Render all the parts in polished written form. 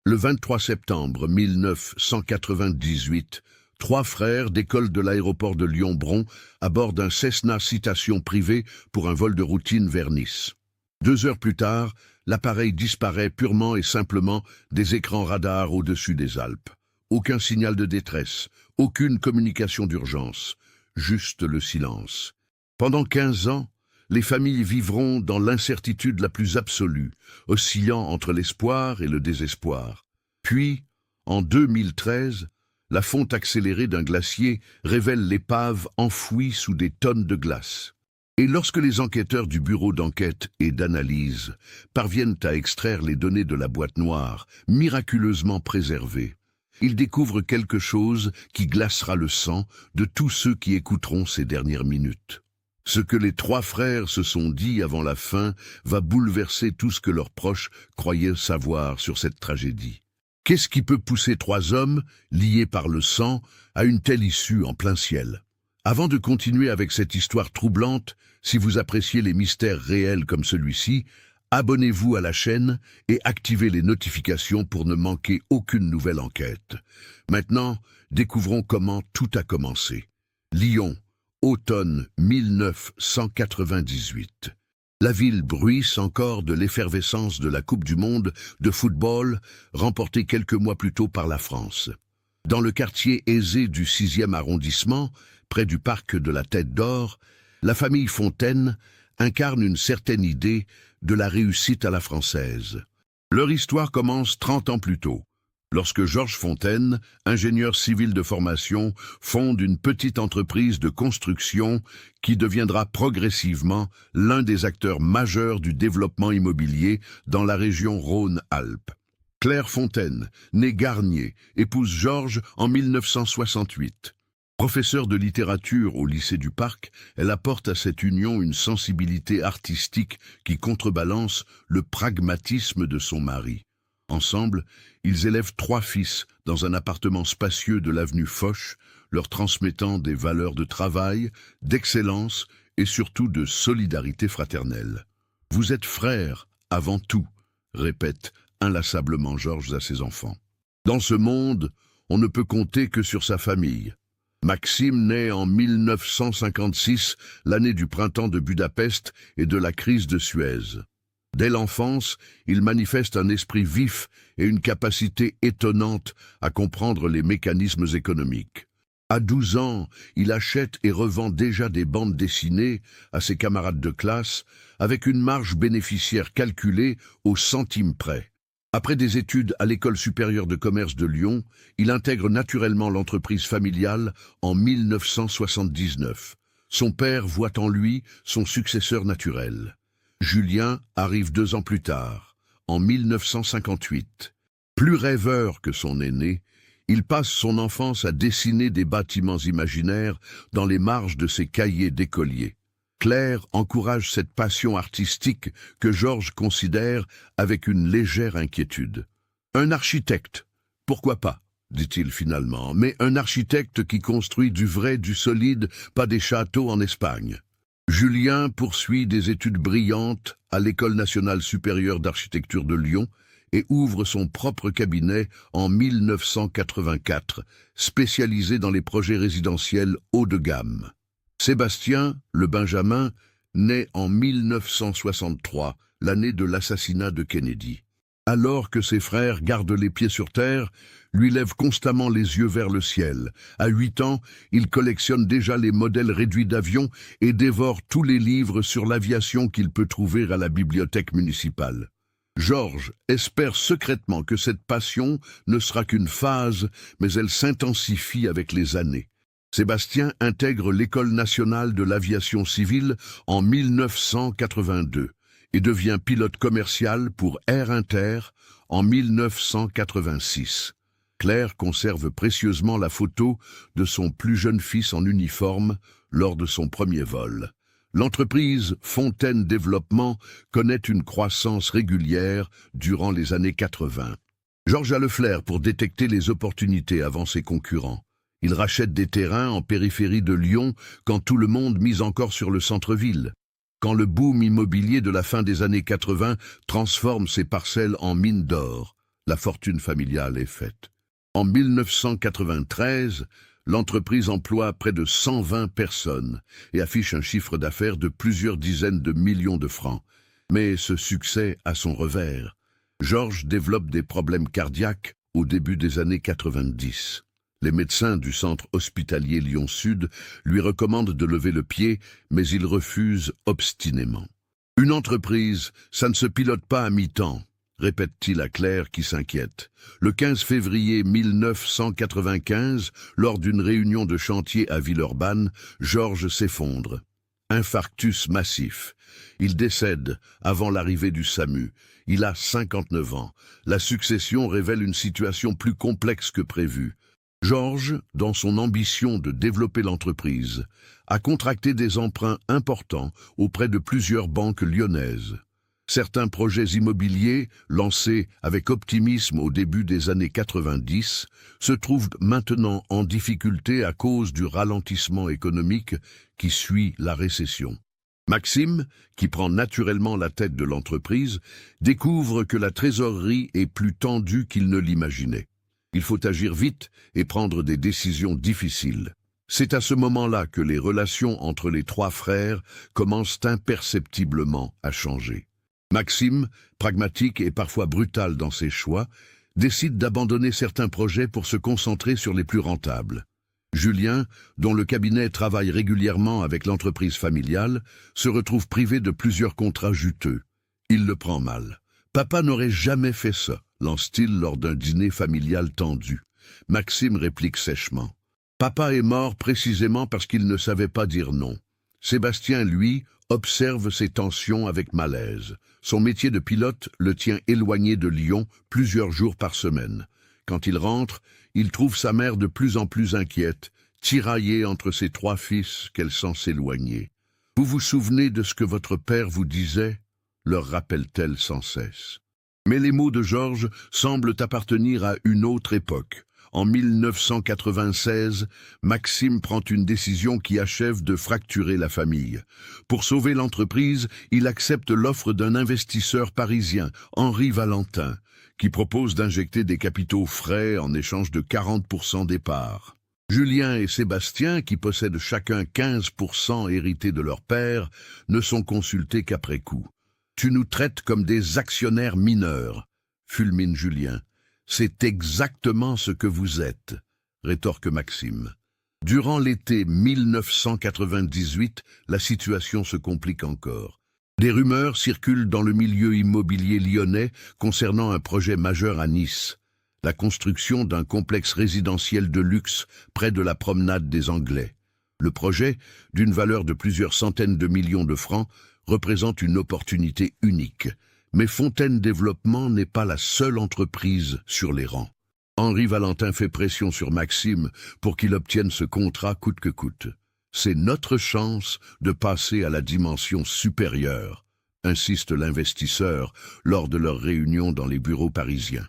Le 23 septembre 1998, trois frères décollent de l'aéroport de Lyon-Bron à bord d'un Cessna Citation privé pour un vol de routine vers Nice. 2 heures plus tard, l'appareil disparaît purement et simplement des écrans radars au-dessus des Alpes. Aucun signal de détresse, aucune communication d'urgence, juste le silence. Pendant 15 ans, les familles vivront dans l'incertitude la plus absolue, oscillant entre l'espoir et le désespoir. Puis, en 2013, la fonte accélérée d'un glacier révèle l'épave enfouie sous des tonnes de glace. Et lorsque les enquêteurs du bureau d'enquête et d'analyse parviennent à extraire les données de la boîte noire, miraculeusement préservées, ils découvrent quelque chose qui glacera le sang de tous ceux qui écouteront ces dernières minutes. Ce que les trois frères se sont dit avant la fin va bouleverser tout ce que leurs proches croyaient savoir sur cette tragédie. Qu'est-ce qui peut pousser 3 hommes, liés par le sang, à une telle issue en plein ciel? Avant de continuer avec cette histoire troublante, si vous appréciez les mystères réels comme celui-ci, abonnez-vous à la chaîne et activez les notifications pour ne manquer aucune nouvelle enquête. Maintenant, découvrons comment tout a commencé. Lyon, automne 1998. La ville bruisse encore de l'effervescence de la Coupe du Monde de football remportée quelques mois plus tôt par la France. Dans le quartier aisé du 6e arrondissement, près du parc de la Tête d'Or, la famille Fontaine incarne une certaine idée de la réussite à la française. Leur histoire commence 30 ans plus tôt, lorsque Georges Fontaine, ingénieur civil de formation, fonde une petite entreprise de construction qui deviendra progressivement l'un des acteurs majeurs du développement immobilier dans la région Rhône-Alpes. Claire Fontaine, née Garnier, épouse Georges en 1968. Professeure de littérature au lycée du Parc, elle apporte à cette union une sensibilité artistique qui contrebalance le pragmatisme de son mari. Ensemble, ils élèvent 3 fils dans un appartement spacieux de l'avenue Foch, leur transmettant des valeurs de travail, d'excellence et surtout de solidarité fraternelle. « Vous êtes frères avant tout », répète inlassablement Georges à ses enfants. Dans ce monde, on ne peut compter que sur sa famille. Maxime naît en 1956, l'année du printemps de Budapest et de la crise de Suez. Dès l'enfance, il manifeste un esprit vif et une capacité étonnante à comprendre les mécanismes économiques. À 12 ans, il achète et revend déjà des bandes dessinées à ses camarades de classe avec une marge bénéficiaire calculée au centime près. Après des études à l'École supérieure de commerce de Lyon, il intègre naturellement l'entreprise familiale en 1979. Son père voit en lui son successeur naturel. Julien arrive 2 ans plus tard, en 1958. Plus rêveur que son aîné, il passe son enfance à dessiner des bâtiments imaginaires dans les marges de ses cahiers d'écolier. Claire encourage cette passion artistique que Georges considère avec une légère inquiétude. Un architecte, pourquoi pas, dit-il finalement, mais un architecte qui construit du vrai, du solide, pas des châteaux en Espagne. Julien poursuit des études brillantes à l'École nationale supérieure d'architecture de Lyon et ouvre son propre cabinet en 1984, spécialisé dans les projets résidentiels haut de gamme. Sébastien, le Benjamin, naît en 1963, l'année de l'assassinat de Kennedy. Alors que ses frères gardent les pieds sur terre, lui lève constamment les yeux vers le ciel. À 8 ans, il collectionne déjà les modèles réduits d'avions et dévore tous les livres sur l'aviation qu'il peut trouver à la bibliothèque municipale. Georges espère secrètement que cette passion ne sera qu'une phase, mais elle s'intensifie avec les années. Sébastien intègre l'École nationale de l'aviation civile en 1982 et devient pilote commercial pour Air Inter en 1986. Claire conserve précieusement la photo de son plus jeune fils en uniforme lors de son premier vol. L'entreprise Fontaine Développement connaît une croissance régulière durant les années 80. Georges a le flair pour détecter les opportunités avant ses concurrents. Il rachète des terrains en périphérie de Lyon quand tout le monde mise encore sur le centre-ville. Quand le boom immobilier de la fin des années 80 transforme ces parcelles en mines d'or. La fortune familiale est faite. En 1993, l'entreprise emploie près de 120 personnes et affiche un chiffre d'affaires de plusieurs dizaines de millions de francs. Mais ce succès a son revers. Georges développe des problèmes cardiaques au début des années 90. Les médecins du centre hospitalier Lyon-Sud lui recommandent de lever le pied, mais il refuse obstinément. Une entreprise, ça ne se pilote pas à mi-temps, répète-t-il à Claire qui s'inquiète. Le 15 février 1995, lors d'une réunion de chantier à Villeurbanne, Georges s'effondre. Infarctus massif. Il décède avant l'arrivée du SAMU. Il a 59 ans. La succession révèle une situation plus complexe que prévu. Georges, dans son ambition de développer l'entreprise, a contracté des emprunts importants auprès de plusieurs banques lyonnaises. Certains projets immobiliers, lancés avec optimisme au début des années 90, se trouvent maintenant en difficulté à cause du ralentissement économique qui suit la récession. Maxime, qui prend naturellement la tête de l'entreprise, découvre que la trésorerie est plus tendue qu'il ne l'imaginait. Il faut agir vite et prendre des décisions difficiles. C'est à ce moment-là que les relations entre les trois frères commencent imperceptiblement à changer. Maxime, pragmatique et parfois brutal dans ses choix, décide d'abandonner certains projets pour se concentrer sur les plus rentables. Julien, dont le cabinet travaille régulièrement avec l'entreprise familiale, se retrouve privé de plusieurs contrats juteux. Il le prend mal. « Papa n'aurait jamais fait ça », lance-t-il lors d'un dîner familial tendu. Maxime réplique sèchement. « Papa est mort précisément parce qu'il ne savait pas dire non. » Sébastien, lui, observe ces tensions avec malaise. Son métier de pilote le tient éloigné de Lyon plusieurs jours par semaine. Quand il rentre, il trouve sa mère de plus en plus inquiète, tiraillée entre ses trois fils qu'elle sent s'éloigner. « Vous vous souvenez de ce que votre père vous disait ?» leur rappelle-t-elle sans cesse. Mais les mots de Georges semblent appartenir à une autre époque. En 1996, Maxime prend une décision qui achève de fracturer la famille. Pour sauver l'entreprise, il accepte l'offre d'un investisseur parisien, Henri Valentin, qui propose d'injecter des capitaux frais en échange de 40% des parts. Julien et Sébastien, qui possèdent chacun 15% hérités de leur père, ne sont consultés qu'après coup. « Tu nous traites comme des actionnaires mineurs », fulmine Julien. « C'est exactement ce que vous êtes », rétorque Maxime. Durant l'été 1998, la situation se complique encore. Des rumeurs circulent dans le milieu immobilier lyonnais concernant un projet majeur à Nice, la construction d'un complexe résidentiel de luxe près de la promenade des Anglais. Le projet, d'une valeur de plusieurs centaines de millions de francs, représente une opportunité unique. Mais Fontaine Développement n'est pas la seule entreprise sur les rangs. Henri Valentin fait pression sur Maxime pour qu'il obtienne ce contrat coûte que coûte. C'est notre chance de passer à la dimension supérieure, insiste l'investisseur lors de leur réunion dans les bureaux parisiens.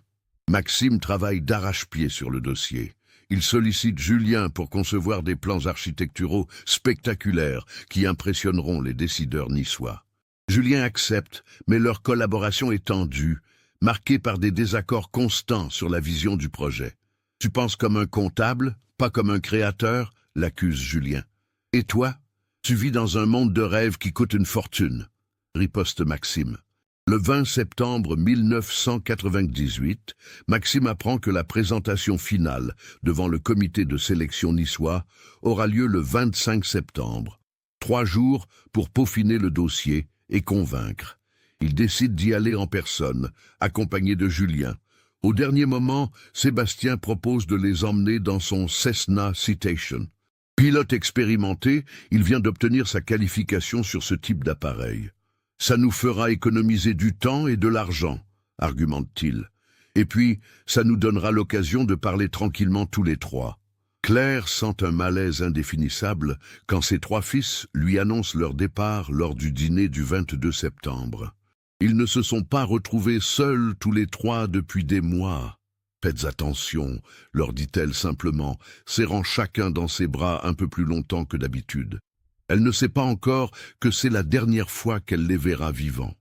Maxime travaille d'arrache-pied sur le dossier. Il sollicite Julien pour concevoir des plans architecturaux spectaculaires qui impressionneront les décideurs niçois. Julien accepte, mais leur collaboration est tendue, marquée par des désaccords constants sur la vision du projet. « Tu penses comme un comptable, pas comme un créateur ?» l'accuse Julien. « Et toi, tu vis dans un monde de rêves qui coûte une fortune », riposte Maxime. Le 20 septembre 1998, Maxime apprend que la présentation finale devant le comité de sélection niçois aura lieu le 25 septembre. 3 jours pour peaufiner le dossier et convaincre. Il décide d'y aller en personne, accompagné de Julien. Au dernier moment, Sébastien propose de les emmener dans son Cessna Citation. Pilote expérimenté, il vient d'obtenir sa qualification sur ce type d'appareil. « Ça nous fera économiser du temps et de l'argent », argumente-t-il. « Et puis, ça nous donnera l'occasion de parler tranquillement tous les trois. » Claire sent un malaise indéfinissable quand ses 3 fils lui annoncent leur départ lors du dîner du 22 septembre. Ils ne se sont pas retrouvés seuls tous les 3 depuis des mois. « Faites attention », leur dit-elle simplement, serrant chacun dans ses bras un peu plus longtemps que d'habitude. Elle ne sait pas encore que c'est la dernière fois qu'elle les verra vivants.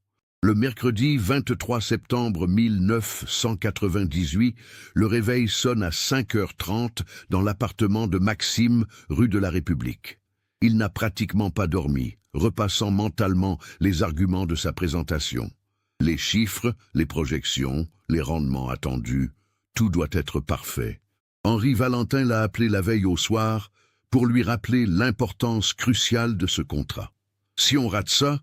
Le mercredi 23 septembre 1998, le réveil sonne à 5h30 dans l'appartement de Maxime, rue de la République. Il n'a pratiquement pas dormi, repassant mentalement les arguments de sa présentation. Les chiffres, les projections, les rendements attendus, tout doit être parfait. Henri Valentin l'a appelé la veille au soir pour lui rappeler l'importance cruciale de ce contrat. Si on rate ça,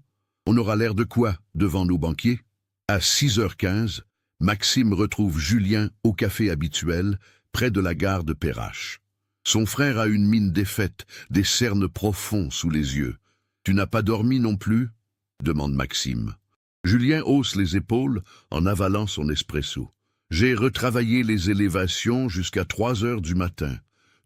on aura l'air de quoi devant nos banquiers? À 6h15, Maxime retrouve Julien au café habituel, près de la gare de Perrache. Son frère a une mine défaite, des cernes profonds sous les yeux. « Tu n'as pas dormi non plus ?» demande Maxime. Julien hausse les épaules en avalant son espresso. « J'ai retravaillé les élévations jusqu'à 3h du matin.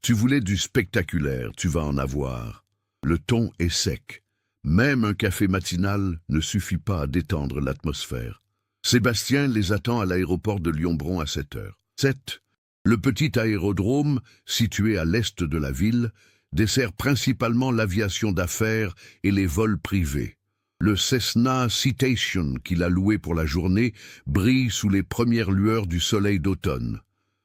Tu voulais du spectaculaire, tu vas en avoir. » Le ton est sec. Même un café matinal ne suffit pas à détendre l'atmosphère. Sébastien les attend à l'aéroport de Lyon-Bron à 7h. 7. Le petit aérodrome, situé à l'est de la ville, dessert principalement l'aviation d'affaires et les vols privés. Le Cessna Citation qu'il a loué pour la journée brille sous les premières lueurs du soleil d'automne.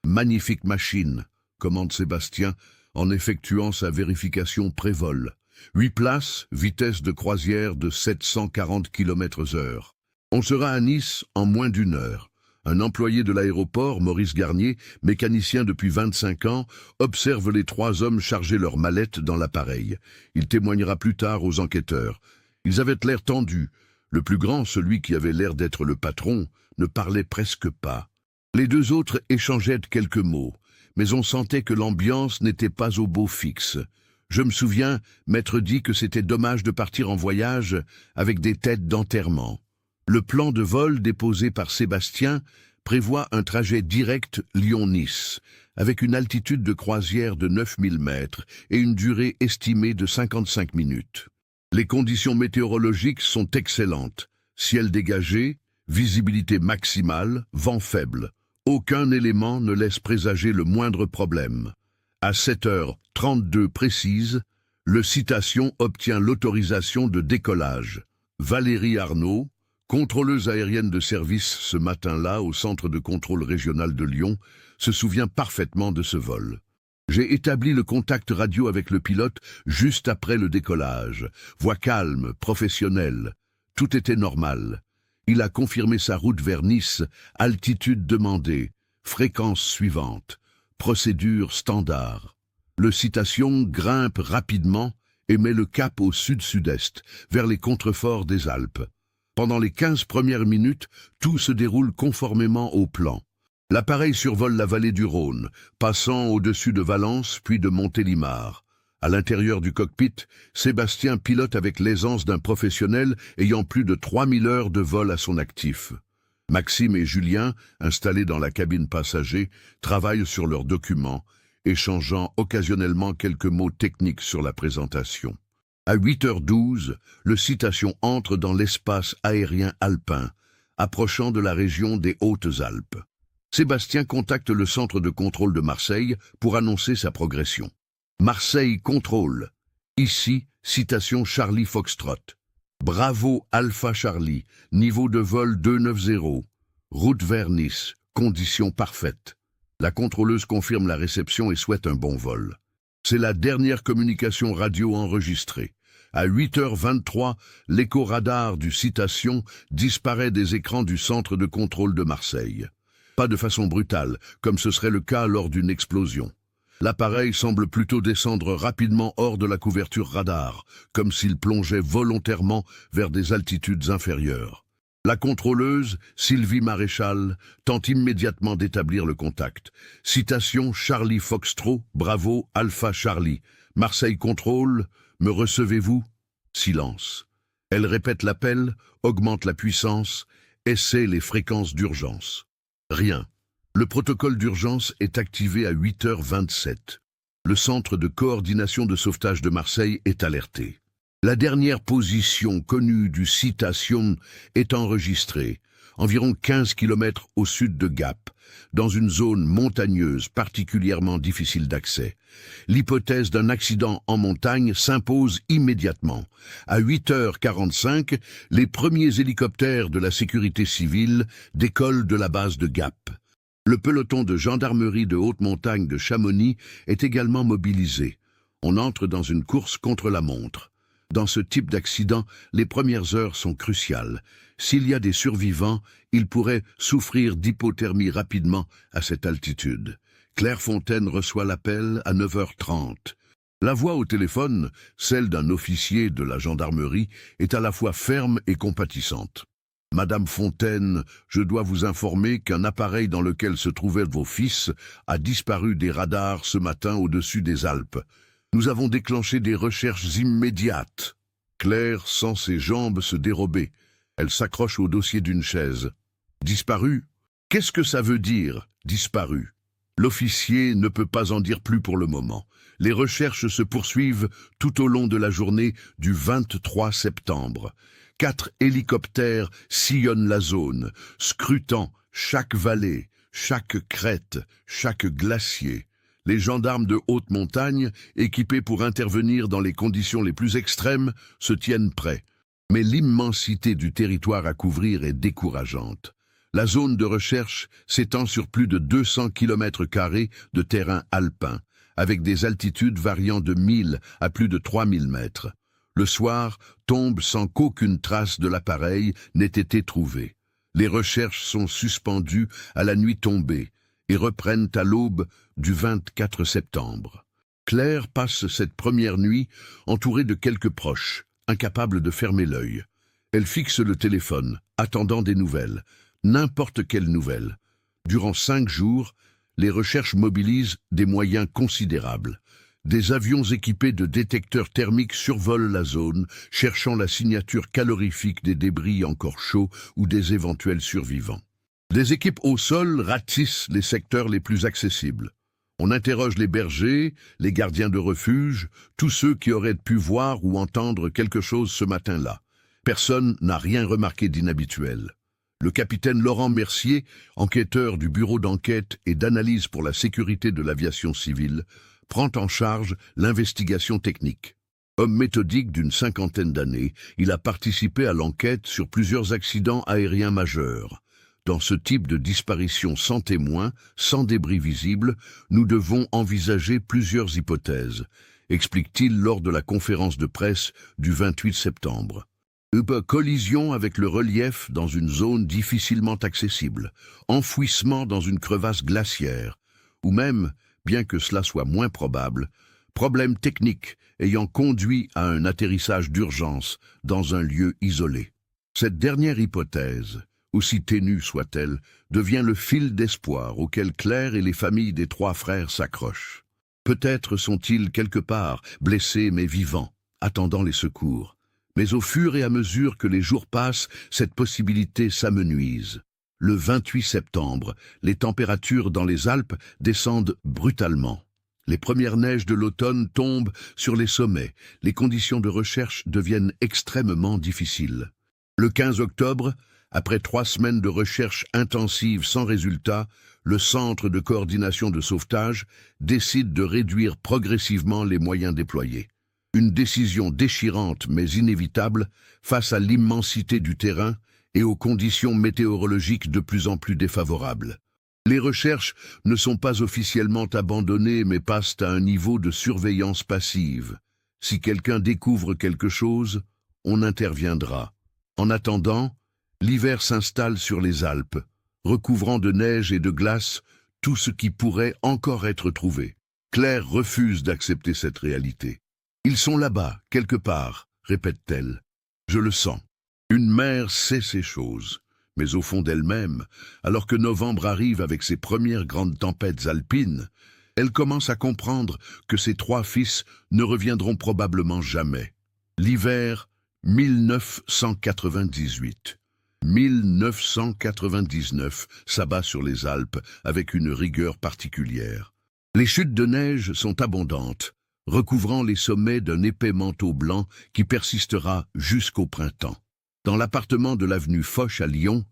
Magnifique machine, commande Sébastien en effectuant sa vérification pré-vol. 8 places, vitesse de croisière de 740 km/h. On sera à Nice en moins d'1 heure. Un employé de l'aéroport, Maurice Garnier, mécanicien depuis 25 ans, observe les 3 hommes charger leurs mallettes dans l'appareil. Il témoignera plus tard aux enquêteurs. Ils avaient l'air tendus. Le plus grand, celui qui avait l'air d'être le patron, ne parlait presque pas. Les 2 autres échangeaient quelques mots, mais on sentait que l'ambiance n'était pas au beau fixe. Je me souviens m'être dit que c'était dommage de partir en voyage avec des têtes d'enterrement. Le plan de vol déposé par Sébastien prévoit un trajet direct Lyon-Nice, avec une altitude de croisière de 9000 mètres et une durée estimée de 55 minutes. Les conditions météorologiques sont excellentes. Ciel dégagé, visibilité maximale, vent faible. Aucun élément ne laisse présager le moindre problème. À 7h32 précise, le Citation obtient l'autorisation de décollage. Valérie Arnaud, contrôleuse aérienne de service ce matin-là au centre de contrôle régional de Lyon, se souvient parfaitement de ce vol. J'ai établi le contact radio avec le pilote juste après le décollage. Voix calme, professionnelle. Tout était normal. Il a confirmé sa route vers Nice, altitude demandée, fréquence suivante, procédure standard. Le Citation grimpe rapidement et met le cap au sud-sud-est, vers les contreforts des Alpes. Pendant les 15 premières minutes, tout se déroule conformément au plan. L'appareil survole la vallée du Rhône, passant au-dessus de Valence puis de Montélimar. À l'intérieur du cockpit, Sébastien pilote avec l'aisance d'un professionnel ayant plus de 3000 heures de vol à son actif. Maxime et Julien, installés dans la cabine passager, travaillent sur leurs documents, échangeant occasionnellement quelques mots techniques sur la présentation. À 8h12, le Citation entre dans l'espace aérien alpin, approchant de la région des Hautes-Alpes. Sébastien contacte le centre de contrôle de Marseille pour annoncer sa progression. Marseille contrôle. Ici, Citation Charlie Foxtrot. Bravo Alpha Charlie, niveau de vol 290. Route vers Nice, conditions parfaites. La contrôleuse confirme la réception et souhaite un bon vol. C'est la dernière communication radio enregistrée. À 8h23, l'écho-radar du Citation disparaît des écrans du centre de contrôle de Marseille. Pas de façon brutale, comme ce serait le cas lors d'une explosion. L'appareil semble plutôt descendre rapidement hors de la couverture radar, comme s'il plongeait volontairement vers des altitudes inférieures. La contrôleuse, Sylvie Maréchal, tente immédiatement d'établir le contact. Citation Charlie Foxtrot, bravo Alpha Charlie. Marseille contrôle, me recevez-vous? Silence. Elle répète l'appel, augmente la puissance, essaie les fréquences d'urgence. Rien. Le protocole d'urgence est activé à 8h27. Le centre de coordination de sauvetage de Marseille est alerté. La dernière position connue du Citation est enregistrée. environ 15 kilomètres au sud de Gap, dans une zone montagneuse particulièrement difficile d'accès. L'hypothèse d'un accident en montagne s'impose immédiatement. À 8h45, les premiers hélicoptères de la sécurité civile décollent de la base de Gap. Le peloton de gendarmerie de haute montagne de Chamonix est également mobilisé. On entre dans une course contre la montre. Dans ce type d'accident, les premières heures sont cruciales. S'il y a des survivants, ils pourraient souffrir d'hypothermie rapidement à cette altitude. Claire Fontaine reçoit l'appel à 9h30. La voix au téléphone, celle d'un officier de la gendarmerie, est à la fois ferme et compatissante. « Madame Fontaine, je dois vous informer qu'un appareil dans lequel se trouvaient vos fils a disparu des radars ce matin au-dessus des Alpes. Nous avons déclenché des recherches immédiates. » Claire sent ses jambes se dérober. Elle s'accroche au dossier d'une chaise. « Disparu ? Qu'est-ce que ça veut dire, disparu ?» L'officier ne peut pas en dire plus pour le moment. Les recherches se poursuivent tout au long de la journée du 23 septembre. 4 hélicoptères sillonnent la zone, scrutant chaque vallée, chaque crête, chaque glacier. Les gendarmes de haute montagne, équipés pour intervenir dans les conditions les plus extrêmes, se tiennent prêts. Mais l'immensité du territoire à couvrir est décourageante. La zone de recherche s'étend sur plus de 200 km² de terrain alpin, avec des altitudes variant de 1000 à plus de 3000 mètres. Le soir tombe sans qu'aucune trace de l'appareil n'ait été trouvée. Les recherches sont suspendues à la nuit tombée et reprennent à l'aube du 24 septembre. Claire passe cette première nuit entourée de quelques proches, incapable de fermer l'œil. Elle fixe le téléphone, attendant des nouvelles, n'importe quelle nouvelle. Durant 5 jours, les recherches mobilisent des moyens considérables. Des avions équipés de détecteurs thermiques survolent la zone, cherchant la signature calorifique des débris encore chauds ou des éventuels survivants. Des équipes au sol ratissent les secteurs les plus accessibles. On interroge les bergers, les gardiens de refuge, tous ceux qui auraient pu voir ou entendre quelque chose ce matin-là. Personne n'a rien remarqué d'inhabituel. Le capitaine Laurent Mercier, enquêteur du bureau d'enquête et d'analyse pour la sécurité de l'aviation civile, prend en charge l'investigation technique. Homme méthodique d'une 50aine d'années, il a participé à l'enquête sur plusieurs accidents aériens majeurs. Dans ce type de disparition sans témoin, sans débris visibles, nous devons envisager plusieurs hypothèses, explique-t-il lors de la conférence de presse du 28 septembre. Collision avec le relief dans une zone difficilement accessible, enfouissement dans une crevasse glaciaire, ou même, bien que cela soit moins probable, problème technique ayant conduit à un atterrissage d'urgence dans un lieu isolé. Cette dernière hypothèse, aussi ténue soit-elle, devient le fil d'espoir auquel Claire et les familles des 3 frères s'accrochent. Peut-être sont-ils quelque part, blessés mais vivants, attendant les secours. Mais au fur et à mesure que les jours passent, cette possibilité s'amenuise. Le 28 septembre, les températures dans les Alpes descendent brutalement. Les premières neiges de l'automne tombent sur les sommets. Les conditions de recherche deviennent extrêmement difficiles. Le 15 octobre, après 3 semaines de recherche intensive sans résultat, le Centre de coordination de sauvetage décide de réduire progressivement les moyens déployés. Une décision déchirante mais inévitable face à l'immensité du terrain et aux conditions météorologiques de plus en plus défavorables. Les recherches ne sont pas officiellement abandonnées mais passent à un niveau de surveillance passive. Si quelqu'un découvre quelque chose, on interviendra. En attendant, l'hiver s'installe sur les Alpes, recouvrant de neige et de glace tout ce qui pourrait encore être trouvé. Claire refuse d'accepter cette réalité. « Ils sont là-bas, quelque part », répète-t-elle. « Je le sens. » Une mère sait ces choses, mais au fond d'elle-même, alors que novembre arrive avec ses premières grandes tempêtes alpines, elle commence à comprendre que ses 3 fils ne reviendront probablement jamais. L'hiver 1998. 1999 s'abat sur les Alpes avec une rigueur particulière. Les chutes de neige sont abondantes, recouvrant les sommets d'un épais manteau blanc qui persistera jusqu'au printemps. Dans l'appartement de l'avenue Foch à Lyon,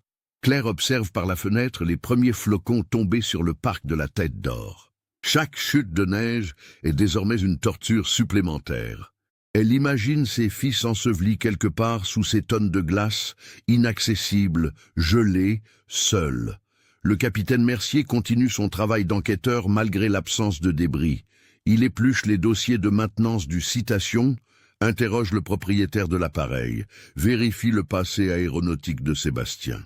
Claire observe par la fenêtre les premiers flocons tomber sur le parc de la Tête d'Or. Chaque chute de neige est désormais une torture supplémentaire. Elle imagine ses fils ensevelis quelque part sous ces tonnes de glace, inaccessibles, gelés, seuls. Le capitaine Mercier continue son travail d'enquêteur malgré l'absence de débris. Il épluche les dossiers de maintenance du Citation, interroge le propriétaire de l'appareil, vérifie le passé aéronautique de Sébastien.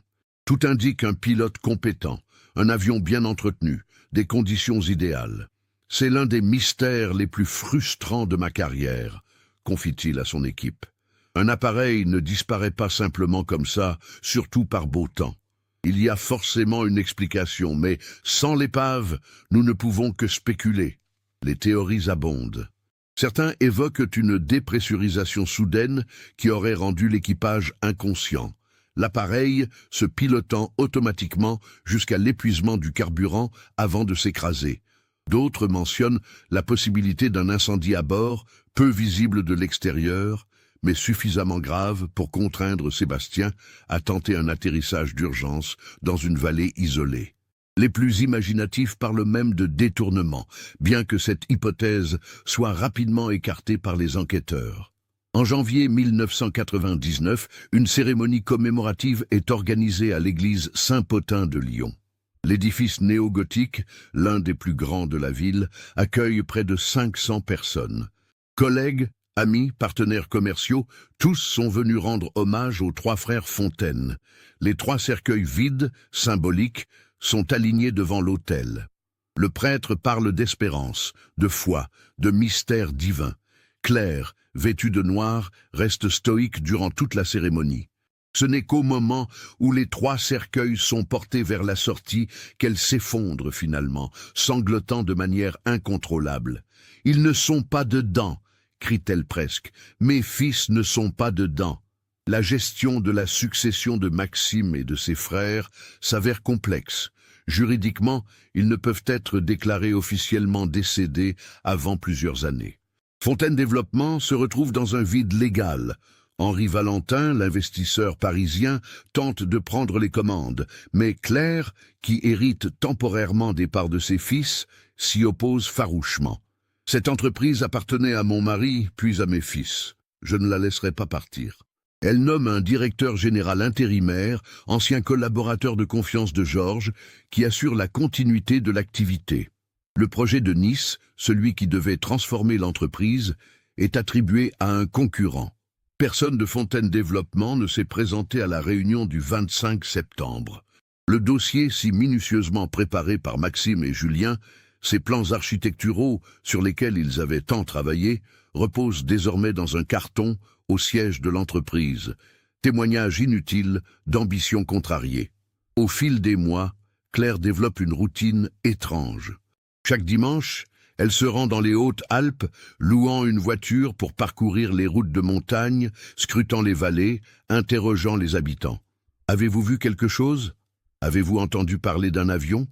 Tout indique un pilote compétent, un avion bien entretenu, des conditions idéales. C'est l'un des mystères les plus frustrants de ma carrière, confie-t-il à son équipe. Un appareil ne disparaît pas simplement comme ça, surtout par beau temps. Il y a forcément une explication, mais sans l'épave, nous ne pouvons que spéculer. Les théories abondent. Certains évoquent une dépressurisation soudaine qui aurait rendu l'équipage inconscient, l'appareil se pilotant automatiquement jusqu'à l'épuisement du carburant avant de s'écraser. D'autres mentionnent la possibilité d'un incendie à bord, peu visible de l'extérieur, mais suffisamment grave pour contraindre Sébastien à tenter un atterrissage d'urgence dans une vallée isolée. Les plus imaginatifs parlent même de détournement, bien que cette hypothèse soit rapidement écartée par les enquêteurs. En janvier 1999, une cérémonie commémorative est organisée à l'église Saint-Potin de Lyon. L'édifice néo-gothique, l'un des plus grands de la ville, accueille près de 500 personnes. Collègues, amis, partenaires commerciaux, tous sont venus rendre hommage aux trois frères Fontaine. Les trois cercueils vides, symboliques, sont alignés devant l'autel. Le prêtre parle d'espérance, de foi, de mystère divin. Claire, vêtue de noir, reste stoïque durant toute la cérémonie. Ce n'est qu'au moment où les trois cercueils sont portés vers la sortie qu'elle s'effondre finalement, sanglotant de manière incontrôlable. « Ils ne sont pas dedans !» crie-t-elle presque. « Mes fils ne sont pas dedans !» La gestion de la succession de Maxime et de ses frères s'avère complexe. Juridiquement, ils ne peuvent être déclarés officiellement décédés avant plusieurs années. Fontaine Développement se retrouve dans un vide légal. Henri Valentin, l'investisseur parisien, tente de prendre les commandes, mais Claire, qui hérite temporairement des parts de ses fils, s'y oppose farouchement. « Cette entreprise appartenait à mon mari, puis à mes fils. Je ne la laisserai pas partir. » Elle nomme un directeur général intérimaire, ancien collaborateur de confiance de Georges, qui assure la continuité de l'activité. Le projet de Nice, celui qui devait transformer l'entreprise, est attribué à un concurrent. Personne de Fontaine Développement ne s'est présenté à la réunion du 25 septembre. Le dossier si minutieusement préparé par Maxime et Julien, ces plans architecturaux sur lesquels ils avaient tant travaillé, reposent désormais dans un carton au siège de l'entreprise. Témoignage inutile d'ambition contrariée. Au fil des mois, Claire développe une routine étrange. Chaque dimanche, elle se rend dans les Hautes-Alpes, louant une voiture pour parcourir les routes de montagne, scrutant les vallées, interrogeant les habitants. « Avez-vous vu quelque chose ? Avez-vous entendu parler d'un avion ?»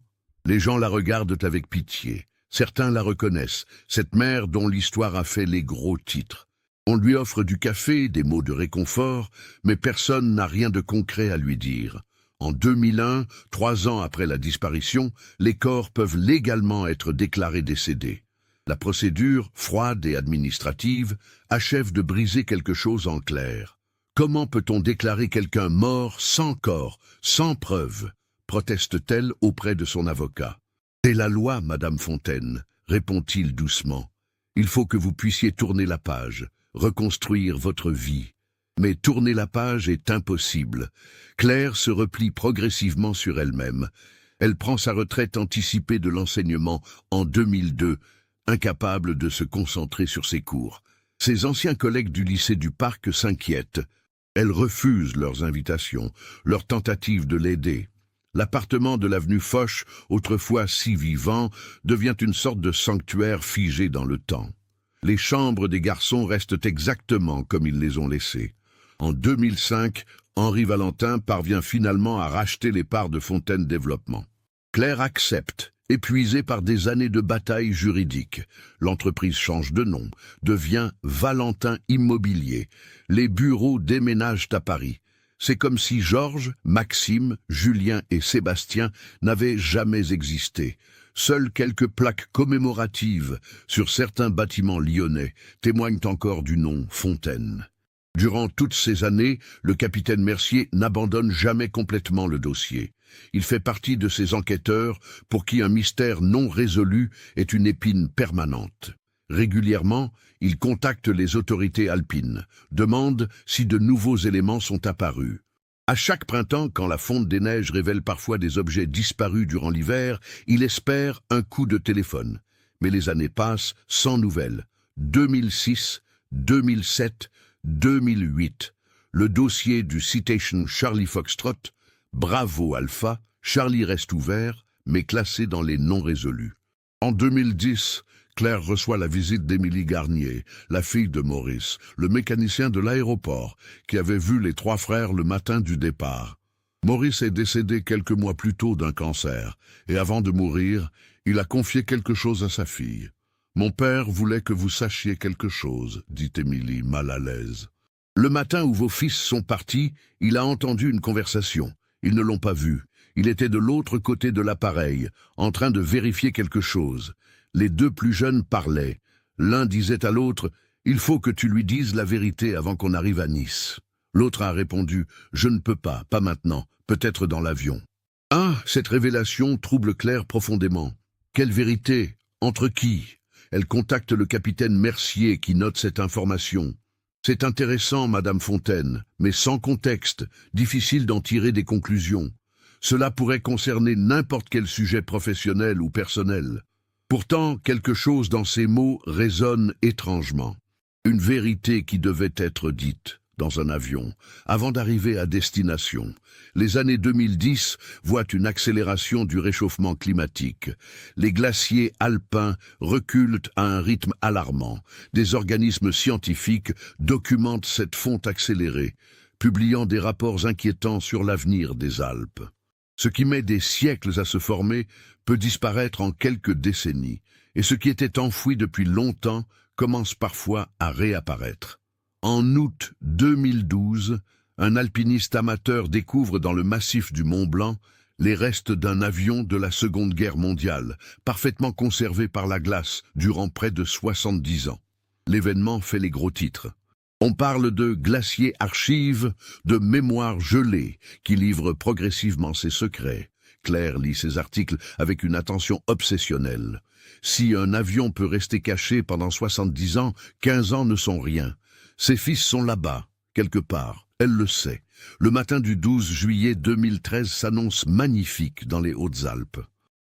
Les gens la regardent avec pitié. Certains la reconnaissent, cette mère dont l'histoire a fait les gros titres. On lui offre du café, des mots de réconfort, mais personne n'a rien de concret à lui dire. En 2001, 3 ans après la disparition, les corps peuvent légalement être déclarés décédés. La procédure, froide et administrative, achève de briser quelque chose en clair. Comment peut-on déclarer quelqu'un mort sans corps, sans preuve ? Proteste-t-elle auprès de son avocat. « C'est la loi, Madame Fontaine, répond-il doucement. Il faut que vous puissiez tourner la page, reconstruire votre vie. Mais tourner la page est impossible. Claire se replie progressivement sur elle-même. Elle prend sa retraite anticipée de l'enseignement en 2002, incapable de se concentrer sur ses cours. Ses anciens collègues du lycée du Parc s'inquiètent. Elle refuse leurs invitations, leurs tentatives de l'aider. L'appartement de l'avenue Foch, autrefois si vivant, devient une sorte de sanctuaire figé dans le temps. Les chambres des garçons restent exactement comme ils les ont laissées. En 2005, Henri Valentin parvient finalement à racheter les parts de Fontaine Développement. Claire accepte, épuisée par des années de bataille juridique. L'entreprise change de nom, devient Valentin Immobilier. Les bureaux déménagent à Paris. C'est comme si Georges, Maxime, Julien et Sébastien n'avaient jamais existé. Seules quelques plaques commémoratives sur certains bâtiments lyonnais témoignent encore du nom Fontaine. Durant toutes ces années, le capitaine Mercier n'abandonne jamais complètement le dossier. Il fait partie de ces enquêteurs pour qui un mystère non résolu est une épine permanente. Régulièrement, il contacte les autorités alpines, demande si de nouveaux éléments sont apparus. À chaque printemps, quand la fonte des neiges révèle parfois des objets disparus durant l'hiver, il espère un coup de téléphone. Mais les années passent sans nouvelles. 2006, 2007, 2008. Le dossier du Citation Charlie Foxtrot, Bravo Alpha, Charlie reste ouvert, mais classé dans les non résolus. En 2010, Claire reçoit la visite d'Émilie Garnier, la fille de Maurice, le mécanicien de l'aéroport, qui avait vu les trois frères le matin du départ. Maurice est décédé quelques mois plus tôt d'un cancer, et avant de mourir, il a confié quelque chose à sa fille. « Mon père voulait que vous sachiez quelque chose, » dit Émilie, mal à l'aise. Le matin où vos fils sont partis, il a entendu une conversation. Ils ne l'ont pas vu. Il était de l'autre côté de l'appareil, en train de vérifier quelque chose. Les deux plus jeunes parlaient. L'un disait à l'autre « Il faut que tu lui dises la vérité avant qu'on arrive à Nice. » L'autre a répondu « Je ne peux pas maintenant, peut-être dans l'avion. » Ah, cette révélation trouble Claire profondément. Quelle vérité? Entre qui? Elle contacte le capitaine Mercier qui note cette information. C'est intéressant, Madame Fontaine, mais sans contexte, difficile d'en tirer des conclusions. Cela pourrait concerner n'importe quel sujet professionnel ou personnel. Pourtant, quelque chose dans ces mots résonne étrangement. Une vérité qui devait être dite dans un avion, avant d'arriver à destination. Les années 2010 voient une accélération du réchauffement climatique. Les glaciers alpins reculent à un rythme alarmant. Des organismes scientifiques documentent cette fonte accélérée, publiant des rapports inquiétants sur l'avenir des Alpes. Ce qui met des siècles à se former peut disparaître en quelques décennies, et ce qui était enfoui depuis longtemps commence parfois à réapparaître. En août 2012, un alpiniste amateur découvre dans le massif du Mont Blanc les restes d'un avion de la Seconde Guerre mondiale, parfaitement conservé par la glace durant près de 70 ans. L'événement fait les gros titres. On parle de glacier archive, de mémoire gelée, qui livre progressivement ses secrets. Claire lit ces articles avec une attention obsessionnelle. Si un avion peut rester caché pendant 70 ans, 15 ans ne sont rien. Ses fils sont là-bas, quelque part, elle le sait. Le matin du 12 juillet 2013 s'annonce magnifique dans les Hautes-Alpes.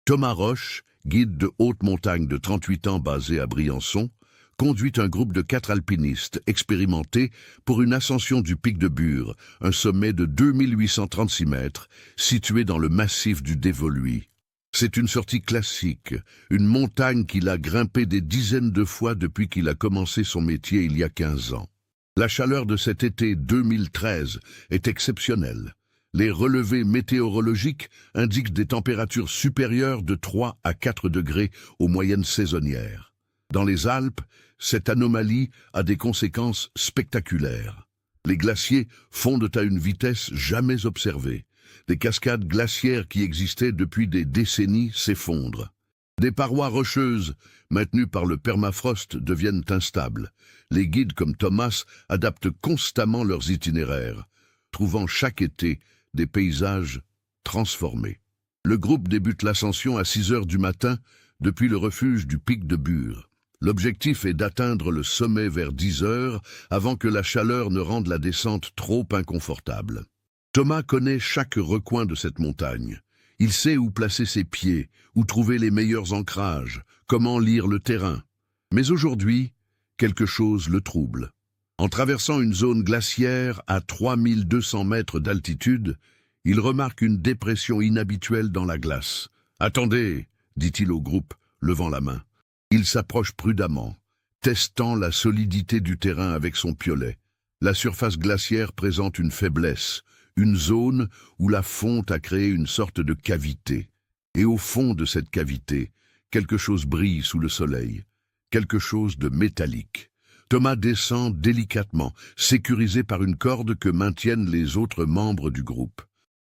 Thomas Roche, guide de haute montagne de 38 ans basé à Briançon, conduit un groupe de 4 alpinistes expérimentés pour une ascension du pic de Bure, un sommet de 2836 mètres, situé dans le massif du Dévoluy. C'est une sortie classique, une montagne qu'il a grimpée des dizaines de fois depuis qu'il a commencé son métier il y a 15 ans. La chaleur de cet été 2013 est exceptionnelle. Les relevés météorologiques indiquent des températures supérieures de 3 à 4 degrés aux moyennes saisonnières. Dans les Alpes, cette anomalie a des conséquences spectaculaires. Les glaciers fondent à une vitesse jamais observée. Des cascades glaciaires qui existaient depuis des décennies s'effondrent. Des parois rocheuses, maintenues par le permafrost, deviennent instables. Les guides comme Thomas adaptent constamment leurs itinéraires, trouvant chaque été des paysages transformés. Le groupe débute l'ascension à 6 heures du matin depuis le refuge du pic de Bure. L'objectif est d'atteindre le sommet vers 10 heures avant que la chaleur ne rende la descente trop inconfortable. Thomas connaît chaque recoin de cette montagne. Il sait où placer ses pieds, où trouver les meilleurs ancrages, comment lire le terrain. Mais aujourd'hui, quelque chose le trouble. En traversant une zone glaciaire à 3200 mètres d'altitude, il remarque une dépression inhabituelle dans la glace. « Attendez !» dit-il au groupe, levant la main. Il s'approche prudemment, testant la solidité du terrain avec son piolet. La surface glaciaire présente une faiblesse, une zone où la fonte a créé une sorte de cavité. Et au fond de cette cavité, quelque chose brille sous le soleil, quelque chose de métallique. Thomas descend délicatement, sécurisé par une corde que maintiennent les autres membres du groupe.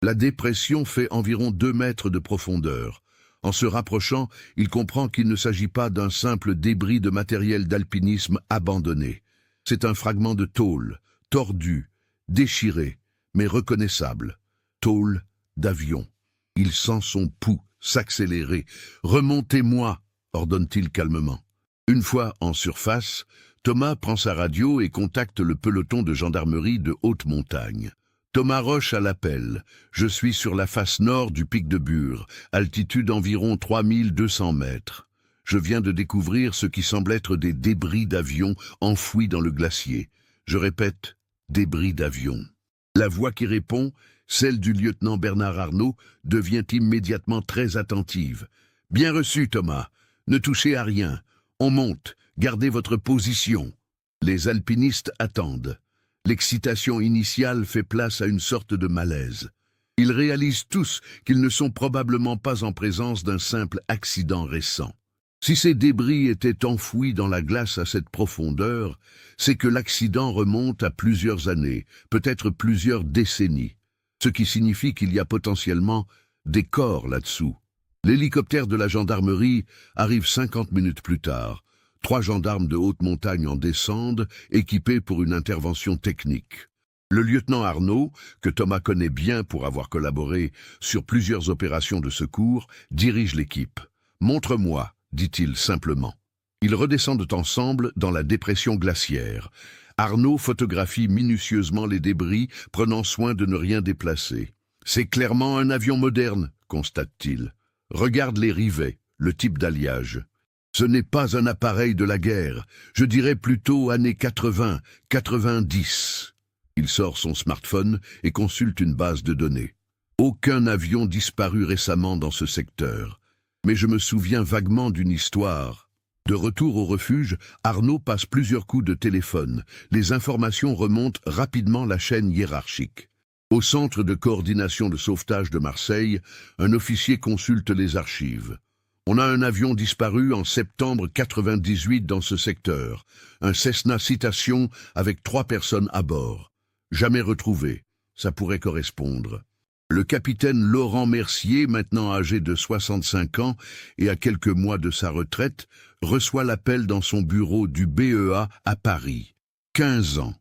La dépression fait environ 2 mètres de profondeur. En se rapprochant, il comprend qu'il ne s'agit pas d'un simple débris de matériel d'alpinisme abandonné. C'est un fragment de tôle, tordu, déchiré, mais reconnaissable. Tôle d'avion. Il sent son pouls s'accélérer. « Remontez-moi » ordonne-t-il calmement. Une fois en surface, Thomas prend sa radio et contacte le peloton de gendarmerie de haute montagne. Thomas Roche à l'appel. Je suis sur la face nord du pic de Bure, altitude environ 3200 mètres. Je viens de découvrir ce qui semble être des débris d'avion enfouis dans le glacier. Je répète, débris d'avion. La voix qui répond, celle du lieutenant Bernard Arnault, devient immédiatement très attentive. Bien reçu, Thomas. Ne touchez à rien. On monte. Gardez votre position. Les alpinistes attendent. L'excitation initiale fait place à une sorte de malaise. Ils réalisent tous qu'ils ne sont probablement pas en présence d'un simple accident récent. Si ces débris étaient enfouis dans la glace à cette profondeur, c'est que l'accident remonte à plusieurs années, peut-être plusieurs décennies, ce qui signifie qu'il y a potentiellement des corps là-dessous. L'hélicoptère de la gendarmerie arrive 50 minutes plus tard. 3 gendarmes de haute montagne en descendent, équipés pour une intervention technique. Le lieutenant Arnault, que Thomas connaît bien pour avoir collaboré sur plusieurs opérations de secours, dirige l'équipe. « Montre-moi », dit-il simplement. Ils redescendent ensemble dans la dépression glaciaire. Arnault photographie minutieusement les débris, prenant soin de ne rien déplacer. « C'est clairement un avion moderne », constate-t-il. « Regarde les rivets, le type d'alliage. Ce n'est pas un appareil de la guerre, je dirais plutôt années 80, 90. » Il sort son smartphone et consulte une base de données. Aucun avion disparu récemment dans ce secteur. Mais je me souviens vaguement d'une histoire. De retour au refuge, Arnault passe plusieurs coups de téléphone. Les informations remontent rapidement la chaîne hiérarchique. Au centre de coordination de sauvetage de Marseille, un officier consulte les archives. On a un avion disparu en septembre 98 dans ce secteur. Un Cessna Citation avec 3 personnes à bord. Jamais retrouvé. Ça pourrait correspondre. Le capitaine Laurent Mercier, maintenant âgé de 65 ans et à quelques mois de sa retraite, reçoit l'appel dans son bureau du BEA à Paris. 15 ans.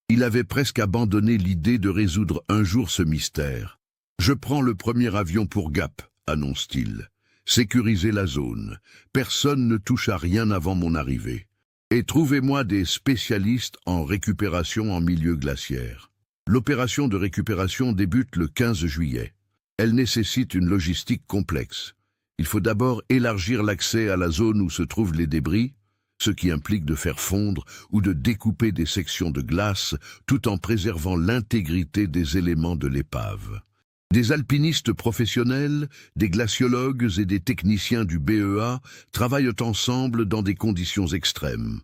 Il avait presque abandonné l'idée de résoudre un jour ce mystère. « Je prends le premier avion pour Gap », annonce-t-il. « Sécurisez la zone. Personne ne touche à rien avant mon arrivée. Et trouvez-moi des spécialistes en récupération en milieu glaciaire. » L'opération de récupération débute le 15 juillet. Elle nécessite une logistique complexe. Il faut d'abord élargir l'accès à la zone où se trouvent les débris, ce qui implique de faire fondre ou de découper des sections de glace tout en préservant l'intégrité des éléments de l'épave. Des alpinistes professionnels, des glaciologues et des techniciens du BEA travaillent ensemble dans des conditions extrêmes.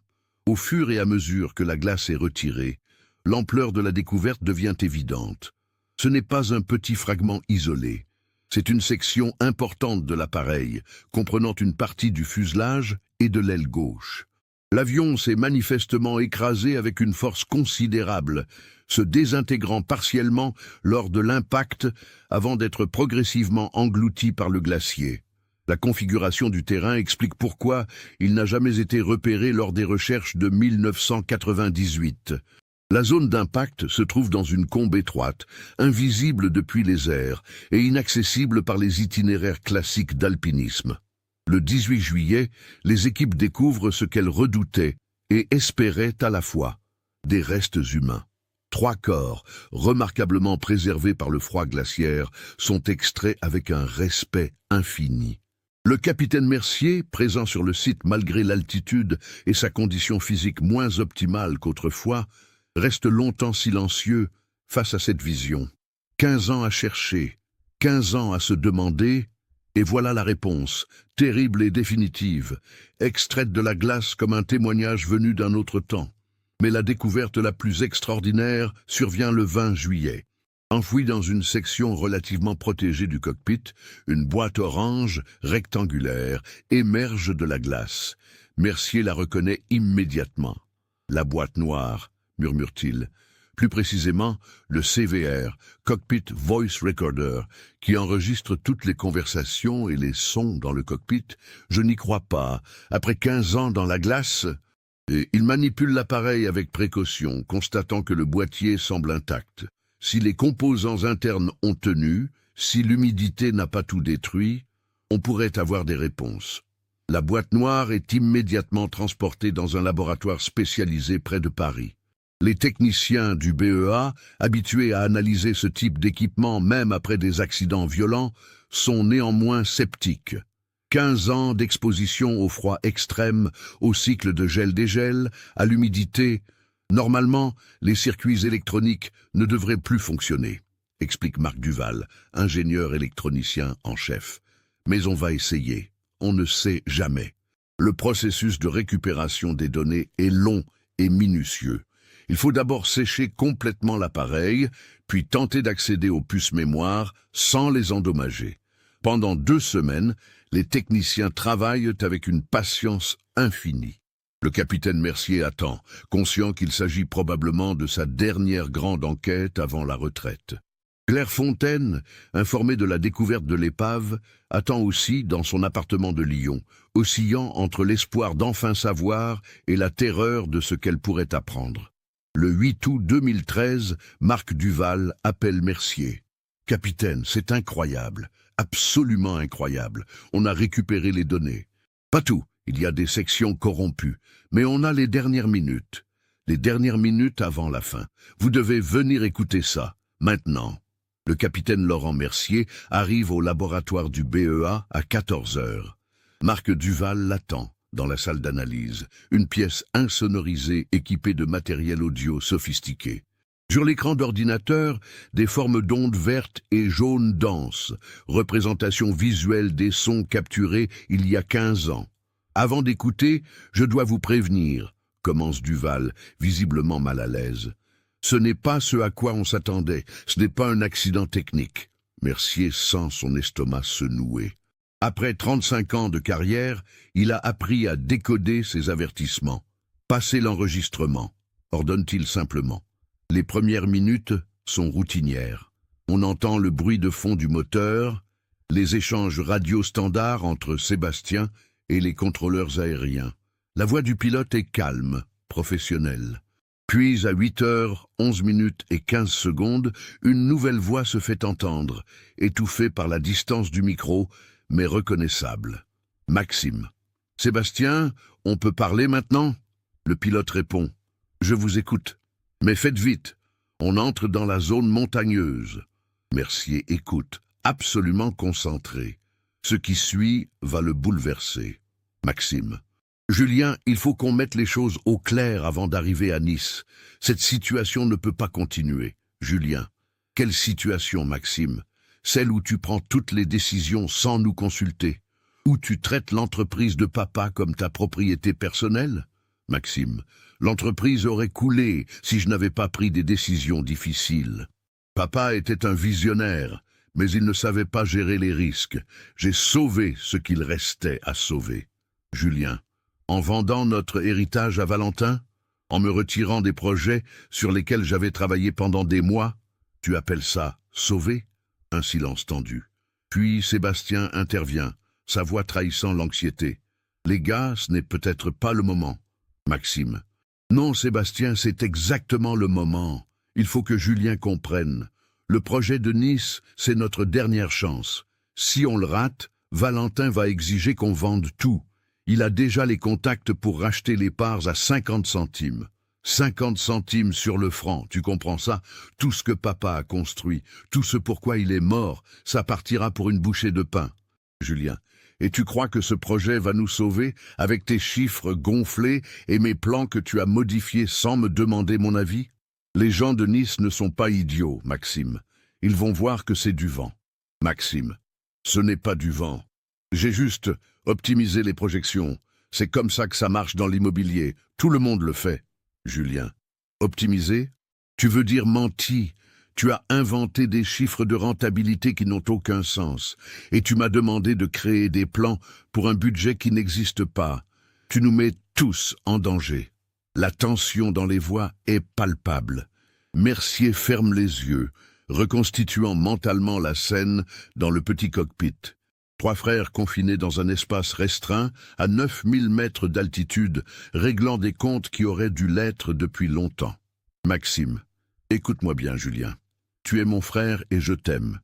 Au fur et à mesure que la glace est retirée, l'ampleur de la découverte devient évidente. Ce n'est pas un petit fragment isolé. C'est une section importante de l'appareil, comprenant une partie du fuselage et de l'aile gauche. L'avion s'est manifestement écrasé avec une force considérable, se désintégrant partiellement lors de l'impact avant d'être progressivement englouti par le glacier. La configuration du terrain explique pourquoi il n'a jamais été repéré lors des recherches de 1998. La zone d'impact se trouve dans une combe étroite, invisible depuis les airs et inaccessible par les itinéraires classiques d'alpinisme. Le 18 juillet, les équipes découvrent ce qu'elles redoutaient et espéraient à la fois. Des restes humains. 3 corps, remarquablement préservés par le froid glaciaire, sont extraits avec un respect infini. Le capitaine Mercier, présent sur le site malgré l'altitude et sa condition physique moins optimale qu'autrefois, reste longtemps silencieux face à cette vision. 15 ans à chercher, 15 ans à se demander, et voilà la réponse, terrible et définitive, extraite de la glace comme un témoignage venu d'un autre temps. Mais la découverte la plus extraordinaire survient le 20 juillet. Enfouie dans une section relativement protégée du cockpit, une boîte orange, rectangulaire, émerge de la glace. Mercier la reconnaît immédiatement. La boîte noire, murmure-t-il. Plus précisément, le CVR, Cockpit Voice Recorder, qui enregistre toutes les conversations et les sons dans le cockpit. Je n'y crois pas. Après 15 ans dans la glace, il manipule l'appareil avec précaution, constatant que le boîtier semble intact. Si les composants internes ont tenu, si l'humidité n'a pas tout détruit, on pourrait avoir des réponses. La boîte noire est immédiatement transportée dans un laboratoire spécialisé près de Paris. Les techniciens du BEA, habitués à analyser ce type d'équipement même après des accidents violents, sont néanmoins sceptiques. 15 ans d'exposition au froid extrême, au cycle de gel-dégel, à l'humidité. Normalement, les circuits électroniques ne devraient plus fonctionner, explique Marc Duval, ingénieur électronicien en chef. Mais on va essayer. On ne sait jamais. Le processus de récupération des données est long et minutieux. Il faut d'abord sécher complètement l'appareil, puis tenter d'accéder aux puces mémoire sans les endommager. Pendant 2 semaines, les techniciens travaillent avec une patience infinie. Le capitaine Mercier attend, conscient qu'il s'agit probablement de sa dernière grande enquête avant la retraite. Claire Fontaine, informée de la découverte de l'épave, attend aussi dans son appartement de Lyon, oscillant entre l'espoir d'enfin savoir et la terreur de ce qu'elle pourrait apprendre. Le 8 août 2013, Marc Duval appelle Mercier. « Capitaine, c'est incroyable, absolument incroyable. On a récupéré les données. Pas tout, il y a des sections corrompues, mais on a les dernières minutes. Les dernières minutes avant la fin. Vous devez venir écouter ça, maintenant. » Le capitaine Laurent Mercier arrive au laboratoire du BEA à 14 heures. Marc Duval l'attend dans la salle d'analyse, une pièce insonorisée équipée de matériel audio sophistiqué. Sur l'écran d'ordinateur, des formes d'ondes vertes et jaunes denses, représentation visuelle des sons capturés il y a 15 ans. Avant d'écouter, je dois vous prévenir, commence Duval, visiblement mal à l'aise. Ce n'est pas ce à quoi on s'attendait, ce n'est pas un accident technique. Mercier sent son estomac se nouer. Après 35 ans de carrière, il a appris à décoder ses avertissements. Passez l'enregistrement, ordonne-t-il simplement. Les premières minutes sont routinières. On entend le bruit de fond du moteur, les échanges radio standards entre Sébastien et les contrôleurs aériens. La voix du pilote est calme, professionnelle. Puis, à 8h11 et 15 secondes, une nouvelle voix se fait entendre, étouffée par la distance du micro, mais reconnaissable. Maxime. « Sébastien, on peut parler maintenant ?» Le pilote répond. « Je vous écoute. Mais faites vite. On entre dans la zone montagneuse. » Mercier écoute, absolument concentré. Ce qui suit va le bouleverser. Maxime. « Julien, il faut qu'on mette les choses au clair avant d'arriver à Nice. Cette situation ne peut pas continuer. » Julien. « Quelle situation, Maxime ? Celle où tu prends toutes les décisions sans nous consulter, où tu traites l'entreprise de papa comme ta propriété personnelle ? Maxime, l'entreprise aurait coulé si je n'avais pas pris des décisions difficiles. Papa était un visionnaire, mais il ne savait pas gérer les risques. J'ai sauvé ce qu'il restait à sauver. Julien, en vendant notre héritage à Valentin, en me retirant des projets sur lesquels j'avais travaillé pendant des mois, tu appelles ça sauver ? Un silence tendu. Puis Sébastien intervient, sa voix trahissant l'anxiété. « Les gars, ce n'est peut-être pas le moment. » Maxime. « Non, Sébastien, c'est exactement le moment. Il faut que Julien comprenne. Le projet de Nice, c'est notre dernière chance. Si on le rate, Valentin va exiger qu'on vende tout. Il a déjà les contacts pour racheter les parts à 50 centimes. 50 centimes sur le franc, tu comprends ça? Tout ce que papa a construit, tout ce pourquoi il est mort, ça partira pour une bouchée de pain. » Julien. « Et tu crois que ce projet va nous sauver avec tes chiffres gonflés et mes plans que tu as modifiés sans me demander mon avis? Les gens de Nice ne sont pas idiots, Maxime. Ils vont voir que c'est du vent. » Maxime. « Ce n'est pas du vent. J'ai juste optimisé les projections. C'est comme ça que ça marche dans l'immobilier. Tout le monde le fait. » Julien. « Optimisé? Tu veux dire menti. Tu as inventé des chiffres de rentabilité qui n'ont aucun sens. Et tu m'as demandé de créer des plans pour un budget qui n'existe pas. Tu nous mets tous en danger. » La tension dans les voix est palpable. Mercier ferme les yeux, reconstituant mentalement la scène dans le petit cockpit. 3 frères confinés dans un espace restreint, à 9000 mètres d'altitude, réglant des comptes qui auraient dû l'être depuis longtemps. Maxime, écoute-moi bien, Julien. Tu es mon frère et je t'aime.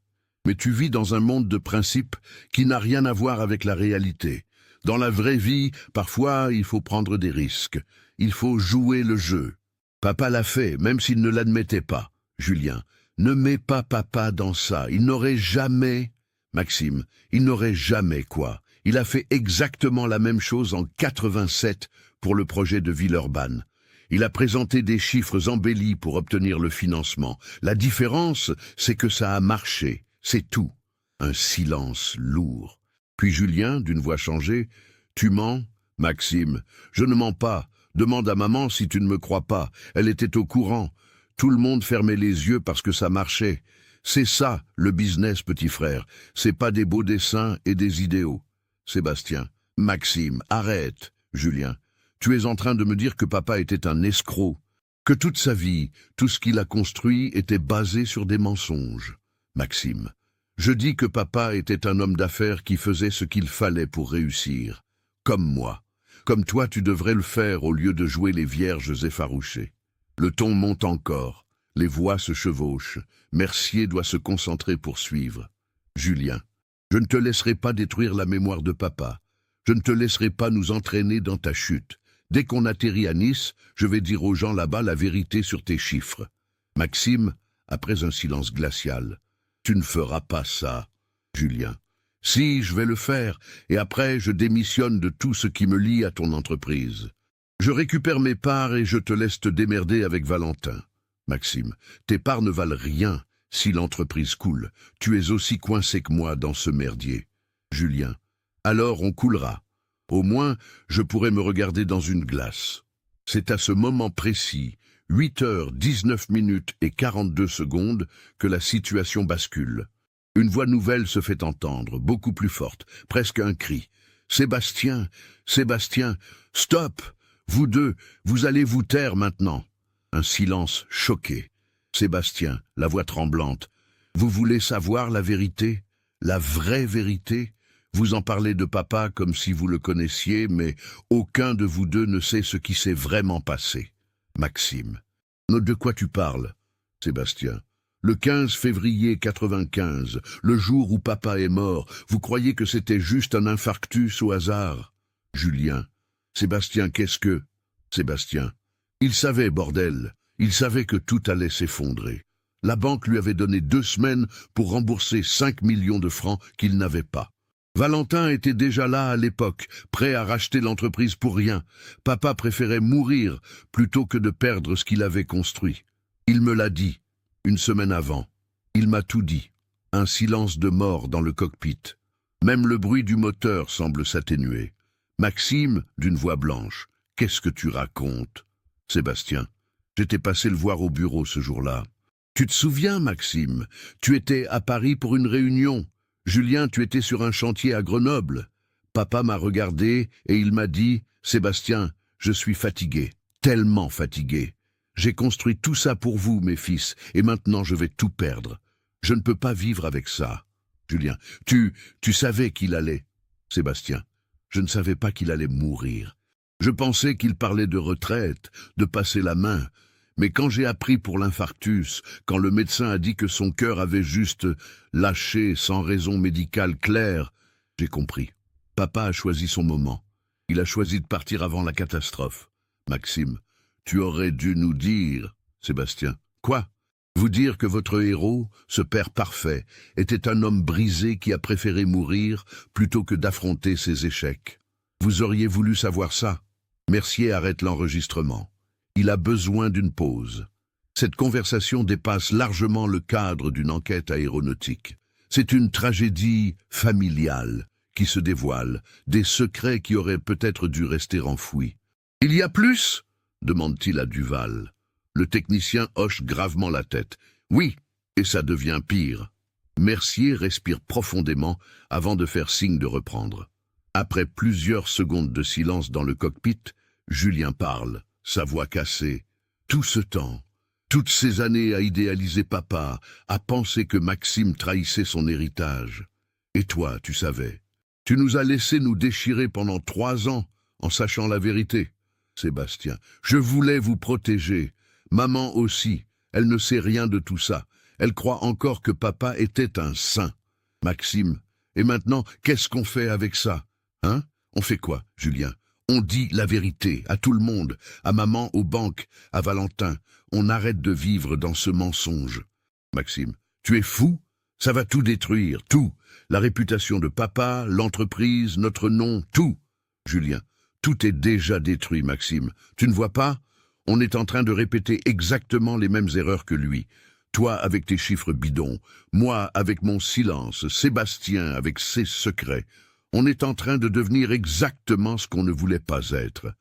Mais tu vis dans un monde de principes qui n'a rien à voir avec la réalité. Dans la vraie vie, parfois, il faut prendre des risques. Il faut jouer le jeu. Papa l'a fait, même s'il ne l'admettait pas. Julien, ne mets pas papa dans ça. Il n'aurait jamais... Maxime, il n'aurait jamais quoi. Il a fait exactement la même chose en 87 pour le projet de Villeurbanne. Il a présenté des chiffres embellis pour obtenir le financement. La différence, c'est que ça a marché. C'est tout. Un silence lourd. Puis Julien, d'une voix changée, « Tu mens, Maxime? Je ne mens pas. Demande à maman si tu ne me crois pas. Elle était au courant. Tout le monde fermait les yeux parce que ça marchait. C'est ça, le business, petit frère. C'est pas des beaux dessins et des idéaux. » Sébastien, « Maxime, arrête. » Julien, « Tu es en train de me dire que papa était un escroc, que toute sa vie, tout ce qu'il a construit était basé sur des mensonges. » Maxime, « Je dis que papa était un homme d'affaires qui faisait ce qu'il fallait pour réussir. Comme moi. Comme toi, tu devrais le faire au lieu de jouer les vierges effarouchées. » Le ton monte encore. Les voix se chevauchent. Mercier doit se concentrer pour suivre. Julien, « Je ne te laisserai pas détruire la mémoire de papa. Je ne te laisserai pas nous entraîner dans ta chute. Dès qu'on atterrit à Nice, je vais dire aux gens là-bas la vérité sur tes chiffres. » Maxime, après un silence glacial, « Tu ne feras pas ça. » Julien, « Si, je vais le faire, et après je démissionne de tout ce qui me lie à ton entreprise. Je récupère mes parts et je te laisse te démerder avec Valentin. » Maxime, « Tes parts ne valent rien si l'entreprise coule. Tu es aussi coincé que moi dans ce merdier. » Julien, « Alors on coulera. Au moins, je pourrai me regarder dans une glace. » C'est à ce moment précis, 8h19 et 42 secondes, que la situation bascule. Une voix nouvelle se fait entendre, beaucoup plus forte, presque un cri. « Sébastien, Sébastien, stop! Vous deux, vous allez vous taire maintenant. » Un silence choqué. Sébastien, la voix tremblante. « Vous voulez savoir la vérité? La vraie vérité? Vous en parlez de papa comme si vous le connaissiez, mais aucun de vous deux ne sait ce qui s'est vraiment passé. » Maxime. « De quoi tu parles? » Sébastien. « Le 15 février 95, le jour où papa est mort, vous croyez que c'était juste un infarctus au hasard? » Julien. « Sébastien, qu'est-ce que... » Sébastien. « Il savait, bordel. Il savait que tout allait s'effondrer. La banque lui avait donné 2 semaines pour rembourser 5 millions de francs qu'il n'avait pas. Valentin était déjà là à l'époque, prêt à racheter l'entreprise pour rien. Papa préférait mourir plutôt que de perdre ce qu'il avait construit. Il me l'a dit, 1 semaine avant. Il m'a tout dit. Un silence de mort dans le cockpit. Même le bruit du moteur semble s'atténuer. Maxime, d'une voix blanche. « Qu'est-ce que tu racontes ?» Sébastien. « J'étais passé le voir au bureau ce jour-là. »« Tu te souviens, Maxime? Tu étais à Paris pour une réunion. Julien, tu étais sur un chantier à Grenoble. Papa m'a regardé et il m'a dit « Sébastien, je suis fatigué, tellement fatigué. J'ai construit tout ça pour vous, mes fils, et maintenant je vais tout perdre. Je ne peux pas vivre avec ça. » Julien. « Tu savais qu'il allait. » Sébastien. « Je ne savais pas qu'il allait mourir. Je pensais qu'il parlait de retraite, de passer la main. Mais quand j'ai appris pour l'infarctus, quand le médecin a dit que son cœur avait juste lâché sans raison médicale claire, j'ai compris. Papa a choisi son moment. Il a choisi de partir avant la catastrophe. » Maxime. « Tu aurais dû nous dire... » Sébastien. « Quoi? Vous dire que votre héros, ce père parfait, était un homme brisé qui a préféré mourir plutôt que d'affronter ses échecs. Vous auriez voulu savoir ça. » Mercier arrête l'enregistrement. Il a besoin d'une pause. Cette conversation dépasse largement le cadre d'une enquête aéronautique. C'est une tragédie familiale qui se dévoile, des secrets qui auraient peut-être dû rester enfouis. « Il y a plus ?» demande-t-il à Duval. Le technicien hoche gravement la tête. « Oui, et ça devient pire. » Mercier respire profondément avant de faire signe de reprendre. Après plusieurs secondes de silence dans le cockpit, Julien parle. sa voix cassée. Tout ce temps, toutes ces années à idéaliser papa, à penser que Maxime trahissait son héritage. Et toi, tu savais. Tu nous as laissé nous déchirer pendant 3 ans, en sachant la vérité. Sébastien, je voulais vous protéger. Maman aussi, elle ne sait rien de tout ça. Elle croit encore que papa était un saint. Maxime, et maintenant, qu'est-ce qu'on fait avec ça? Hein? On fait quoi, Julien? On dit la vérité à tout le monde, à maman, aux banques, à Valentin. On arrête de vivre dans ce mensonge. Maxime, tu es fou? Ça va tout détruire, tout. La réputation de papa, l'entreprise, notre nom, tout. Julien, tout est déjà détruit, Maxime. Tu ne vois pas? On est en train de répéter exactement les mêmes erreurs que lui. Toi avec tes chiffres bidons, moi avec mon silence, Sébastien avec ses secrets. On est en train de devenir exactement ce qu'on ne voulait pas être.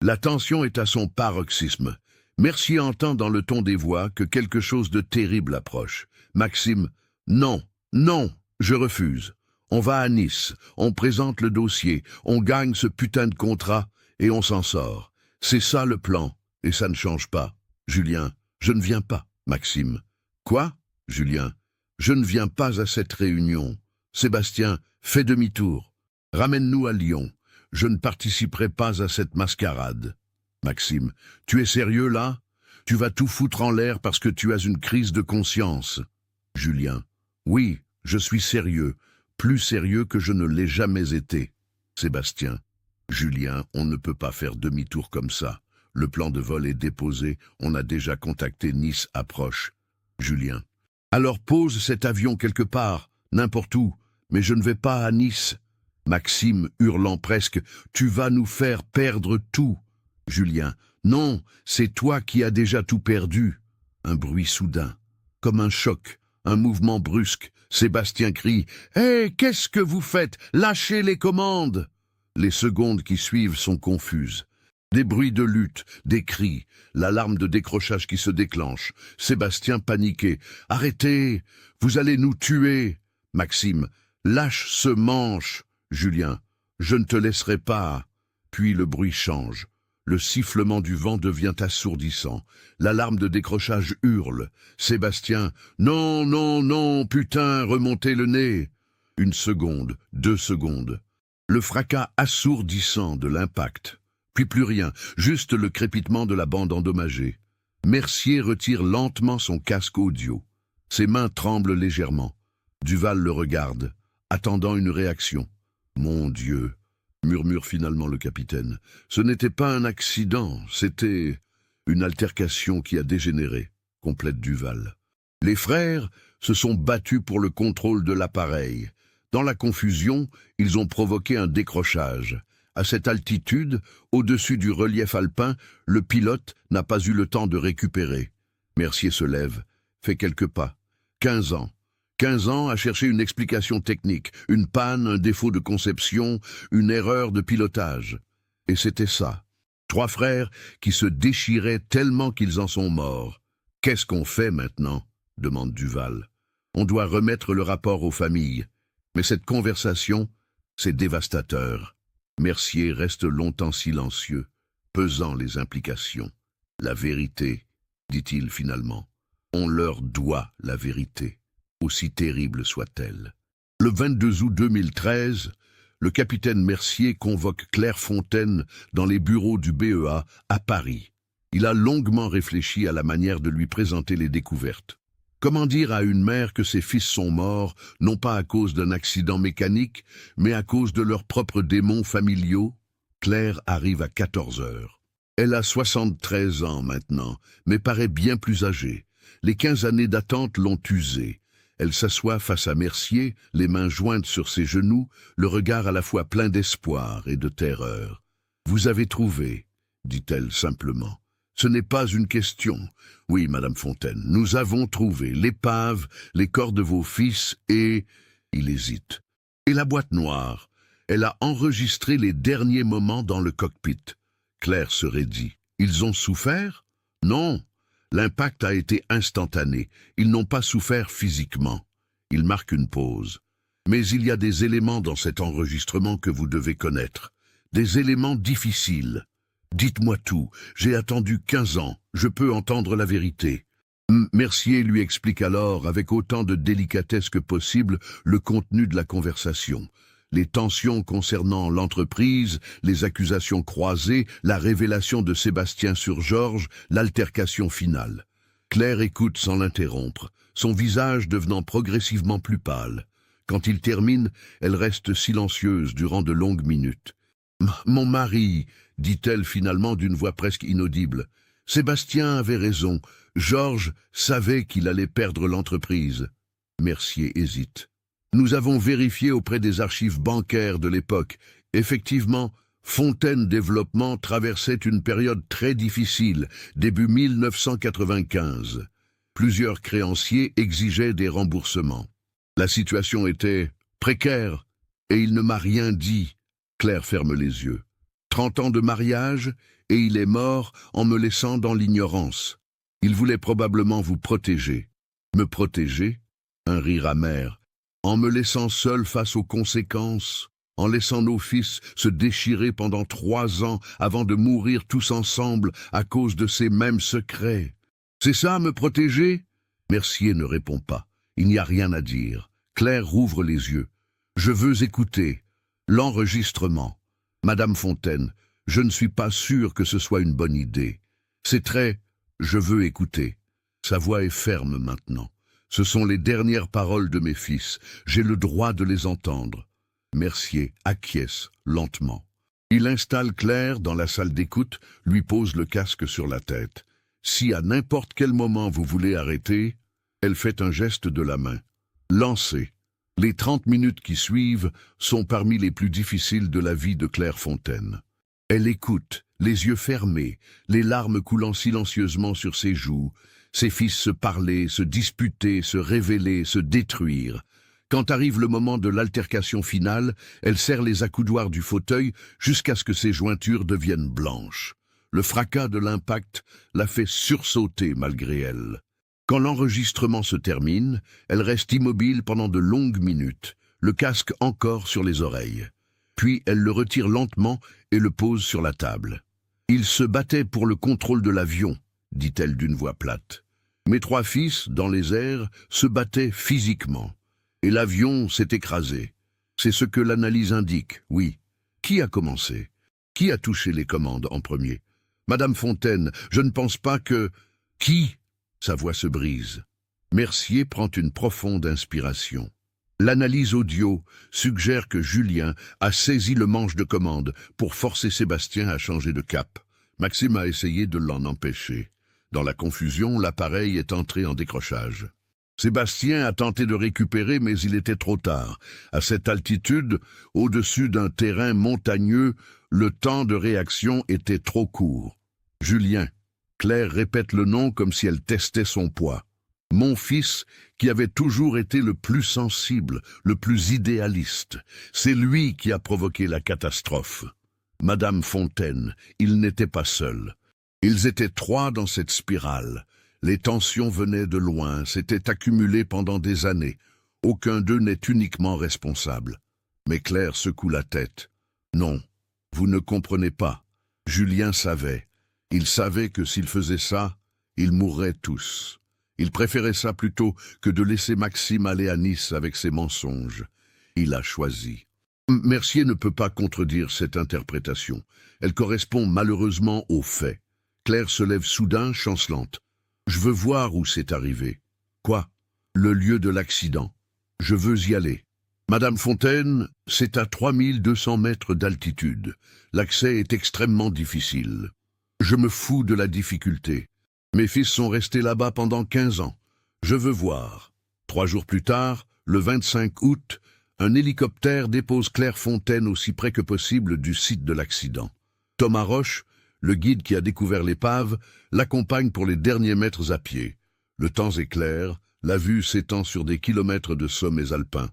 La tension est à son paroxysme. Mercier entend dans le ton des voix que quelque chose de terrible approche. Maxime, non, non, je refuse. On va à Nice, on présente le dossier, on gagne ce putain de contrat et on s'en sort. C'est ça le plan, et ça ne change pas. Julien, je ne viens pas. Maxime. Quoi, Julien? Je ne viens pas à cette réunion. Sébastien, fais demi-tour. Ramène-nous à Lyon. Je ne participerai pas à cette mascarade. Maxime, tu es sérieux là? Tu vas tout foutre en l'air parce que tu as une crise de conscience. Julien, oui, je suis sérieux, plus sérieux que je ne l'ai jamais été. Sébastien, Julien, on ne peut pas faire demi-tour comme ça. Le plan de vol est déposé, on a déjà contacté Nice approche. Julien, alors pose cet avion quelque part, n'importe où, mais je ne vais pas à Nice. Maxime, hurlant presque, tu vas nous faire perdre tout. Julien, non, c'est toi qui as déjà tout perdu. Un bruit soudain, comme un choc, un mouvement brusque. Sébastien crie, « Hé, qu'est-ce que vous faites? Lâchez les commandes !» Les secondes qui suivent sont confuses. Des bruits de lutte, des cris, l'alarme de décrochage qui se déclenche. Sébastien paniqué, « Arrêtez, vous allez nous tuer !» Maxime, « Lâche ce manche !» Julien, « Je ne te laisserai pas !» Puis le bruit change. Le sifflement du vent devient assourdissant. L'alarme de décrochage hurle. Sébastien, « Non, non, non, putain, remontez le nez !» 1 seconde, 2 secondes. Le fracas assourdissant de l'impact. Puis plus rien, juste le crépitement de la bande endommagée. Mercier retire lentement son casque audio. Ses mains tremblent légèrement. Duval le regarde, attendant une réaction. « Mon Dieu !» murmure finalement le capitaine. « Ce n'était pas un accident, c'était une altercation qui a dégénéré, » complète Duval. Les frères se sont battus pour le contrôle de l'appareil. Dans la confusion, ils ont provoqué un décrochage. À cette altitude, au-dessus du relief alpin, le pilote n'a pas eu le temps de récupérer. Mercier se lève, fait quelques pas. 15 ans. 15 ans à chercher une explication technique, une panne, un défaut de conception, une erreur de pilotage. Et c'était ça. 3 frères qui se déchiraient tellement qu'ils en sont morts. « Qu'est-ce qu'on fait maintenant ?» demande Duval. « On doit remettre le rapport aux familles. Mais cette conversation, c'est dévastateur. » Mercier reste longtemps silencieux, pesant les implications. « La vérité, dit-il finalement. On leur doit la vérité, aussi terrible soit-elle. » Le 22 août 2013, le capitaine Mercier convoque Claire Fontaine dans les bureaux du BEA à Paris. Il a longuement réfléchi à la manière de lui présenter les découvertes. Comment dire à une mère que ses fils sont morts, non pas à cause d'un accident mécanique, mais à cause de leurs propres démons familiaux? Claire arrive à 14 heures. Elle a 73 ans maintenant, mais paraît bien plus âgée. Les 15 années d'attente l'ont usée. Elle s'assoit face à Mercier, les mains jointes sur ses genoux, le regard à la fois plein d'espoir et de terreur. « Vous avez trouvé, » dit-elle simplement. « Ce n'est pas une question. Oui, Madame Fontaine, nous avons trouvé l'épave, les corps de vos fils et... » Il hésite. « Et la boîte noire. Elle a enregistré les derniers moments dans le cockpit. » Claire se raidit. « Ils ont souffert? » « Non. L'impact a été instantané. Ils n'ont pas souffert physiquement. » Il marque une pause. « Mais il y a des éléments dans cet enregistrement que vous devez connaître. Des éléments difficiles. » Dites-moi tout, j'ai attendu 15 ans, je peux entendre la vérité. Mercier lui explique alors, avec autant de délicatesse que possible, le contenu de la conversation. Les tensions concernant l'entreprise, les accusations croisées, la révélation de Sébastien sur Georges, l'altercation finale. Claire écoute sans l'interrompre, son visage devenant progressivement plus pâle. Quand il termine, elle reste silencieuse durant de longues minutes. « Mon mari », dit-elle finalement d'une voix presque inaudible. « Sébastien avait raison. Georges savait qu'il allait perdre l'entreprise. » Mercier hésite. « Nous avons vérifié auprès des archives bancaires de l'époque. Effectivement, Fontaine Développement traversait une période très difficile, début 1995. Plusieurs créanciers exigeaient des remboursements. La situation était précaire et il ne m'a rien dit. » Claire ferme les yeux. 30 ans de mariage et il est mort en me laissant dans l'ignorance. Il voulait probablement vous protéger. Me protéger? Un rire amer. En me laissant seul face aux conséquences, en laissant nos fils se déchirer pendant 3 ans avant de mourir tous ensemble à cause de ces mêmes secrets. C'est ça, me protéger? Mercier ne répond pas. Il n'y a rien à dire. Claire rouvre les yeux. Je veux écouter. L'enregistrement. Madame Fontaine, je ne suis pas sûr que ce soit une bonne idée. C'est très... Je veux écouter. Sa voix est ferme maintenant. Ce sont les dernières paroles de mes fils. J'ai le droit de les entendre. Mercier acquiesce lentement. Il installe Claire dans la salle d'écoute, lui pose le casque sur la tête. Si à n'importe quel moment vous voulez arrêter, elle fait un geste de la main. Lancez. Les 30 minutes qui suivent sont parmi les plus difficiles de la vie de Claire Fontaine. Elle écoute, les yeux fermés, les larmes coulant silencieusement sur ses joues, ses fils se parler, se disputer, se révéler, se détruire. Quand arrive le moment de l'altercation finale, elle serre les accoudoirs du fauteuil jusqu'à ce que ses jointures deviennent blanches. Le fracas de l'impact la fait sursauter malgré elle. Quand l'enregistrement se termine, elle reste immobile pendant de longues minutes, le casque encore sur les oreilles. Puis elle le retire lentement et le pose sur la table. « Il se battait pour le contrôle de l'avion », dit-elle d'une voix plate. « Mes 3 fils, dans les airs, se battaient physiquement. Et l'avion s'est écrasé. C'est ce que l'analyse indique, oui. Qui a commencé? Qui a touché les commandes en premier? Madame Fontaine, je ne pense pas que... Qui? » Sa voix se brise. Mercier prend une profonde inspiration. L'analyse audio suggère que Julien a saisi le manche de commande pour forcer Sébastien à changer de cap. Maxime a essayé de l'en empêcher. Dans la confusion, l'appareil est entré en décrochage. Sébastien a tenté de récupérer, mais il était trop tard. À cette altitude, au-dessus d'un terrain montagneux, le temps de réaction était trop court. Julien. Claire répète le nom comme si elle testait son poids. Mon fils, qui avait toujours été le plus sensible, le plus idéaliste, c'est lui qui a provoqué la catastrophe. Madame Fontaine, il n'était pas seul. Ils étaient 3 dans cette spirale. Les tensions venaient de loin, s'étaient accumulées pendant des années. Aucun d'eux n'est uniquement responsable. Mais Claire secoue la tête. Non, vous ne comprenez pas. Julien savait. Il savait que s'il faisait ça, ils mourraient tous. Il préférait ça plutôt que de laisser Maxime aller à Nice avec ses mensonges. Il a choisi. Mercier ne peut pas contredire cette interprétation. Elle correspond malheureusement aux faits. Claire se lève soudain, chancelante. « Je veux voir où c'est arrivé. »« Quoi ?»« Le lieu de l'accident. Je veux y aller. » Madame Fontaine, c'est à 3200 mètres d'altitude. L'accès est extrêmement difficile. Je me fous de la difficulté. Mes fils sont restés là-bas pendant 15 ans. Je veux voir. 3 jours plus tard, le 25 août, un hélicoptère dépose Claire Fontaine aussi près que possible du site de l'accident. Thomas Roche, le guide qui a découvert l'épave, l'accompagne pour les derniers mètres à pied. Le temps est clair, la vue s'étend sur des kilomètres de sommets alpins.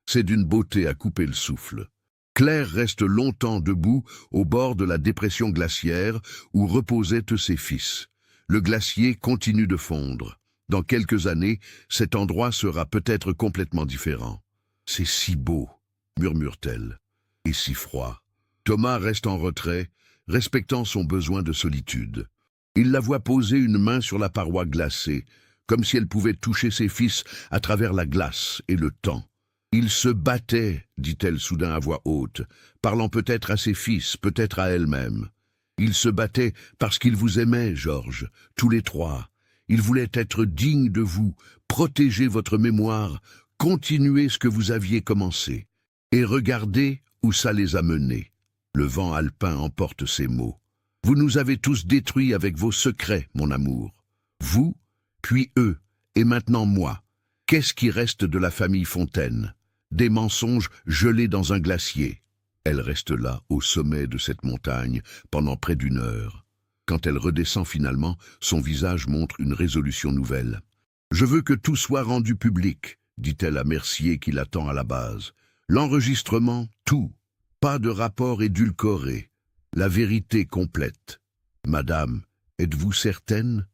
C'est d'une beauté à couper le souffle. Claire reste longtemps debout au bord de la dépression glaciaire où reposaient ses fils. Le glacier continue de fondre. Dans quelques années, cet endroit sera peut-être complètement différent. « C'est si beau », murmure-t-elle, « et si froid. » Thomas reste en retrait, respectant son besoin de solitude. Il la voit poser une main sur la paroi glacée, comme si elle pouvait toucher ses fils à travers la glace et le temps. Il se battait, dit-elle soudain à voix haute, parlant peut-être à ses fils, peut-être à elle-même. Il se battait parce qu'il vous aimait, Georges, tous les trois. Il voulait être digne de vous, protéger votre mémoire, continuer ce que vous aviez commencé. Et regardez où ça les a menés. Le vent alpin emporte ces mots. Vous nous avez tous détruits avec vos secrets, mon amour. Vous, puis eux, et maintenant moi. Qu'est-ce qui reste de la famille Fontaine? Des mensonges gelés dans un glacier. Elle reste là, au sommet de cette montagne, pendant près d'une heure. Quand elle redescend finalement, son visage montre une résolution nouvelle. « Je veux que tout soit rendu public », dit-elle à Mercier qui l'attend à la base. « L'enregistrement, tout. Pas de rapport édulcoré. La vérité complète. Madame, êtes-vous certaine?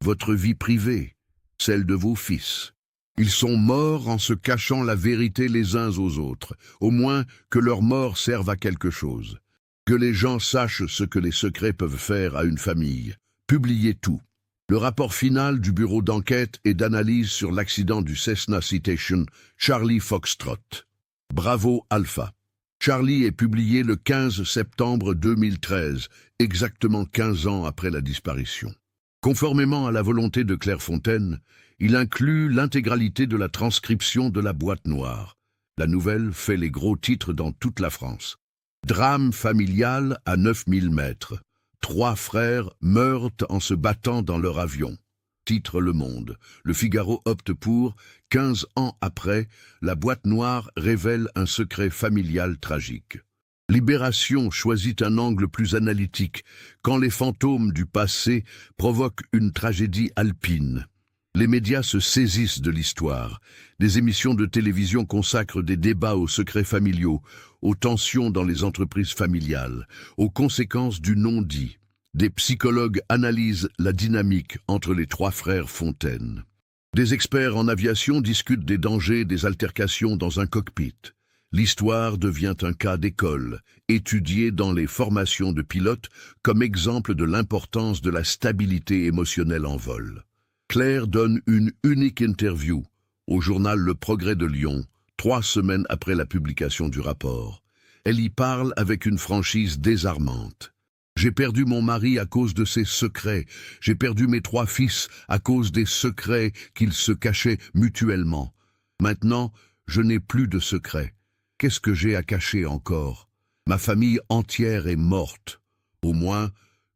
Votre vie privée, celle de vos fils. Ils sont morts en se cachant la vérité les uns aux autres. Au moins que leur mort serve à quelque chose. Que les gens sachent ce que les secrets peuvent faire à une famille. Publiez tout. Le rapport final du bureau d'enquête et d'analyse sur l'accident du Cessna Citation, Charlie Foxtrot. Bravo Alpha. Charlie est publié le 15 septembre 2013, exactement 15 ans après la disparition. Conformément à la volonté de Claire Fontaine, il inclut l'intégralité de la transcription de la boîte noire. La nouvelle fait les gros titres dans toute la France. Drame familial à 9000 mètres. 3 frères meurent en se battant dans leur avion. Titre Le Monde. Le Figaro opte pour 15 ans après, la boîte noire révèle un secret familial tragique. Libération choisit un angle plus analytique, quand les fantômes du passé provoquent une tragédie alpine. Les médias se saisissent de l'histoire. Des émissions de télévision consacrent des débats aux secrets familiaux, aux tensions dans les entreprises familiales, aux conséquences du non-dit. Des psychologues analysent la dynamique entre les 3 frères Fontaine. Des experts en aviation discutent des dangers des altercations dans un cockpit. L'histoire devient un cas d'école, étudié dans les formations de pilotes comme exemple de l'importance de la stabilité émotionnelle en vol. Claire donne une unique interview au journal Le Progrès de Lyon, 3 semaines après la publication du rapport. Elle y parle avec une franchise désarmante. « J'ai perdu mon mari à cause de ses secrets. J'ai perdu mes 3 fils à cause des secrets qu'ils se cachaient mutuellement. Maintenant, je n'ai plus de secrets. Qu'est-ce que j'ai à cacher encore? Ma famille entière est morte. Au moins,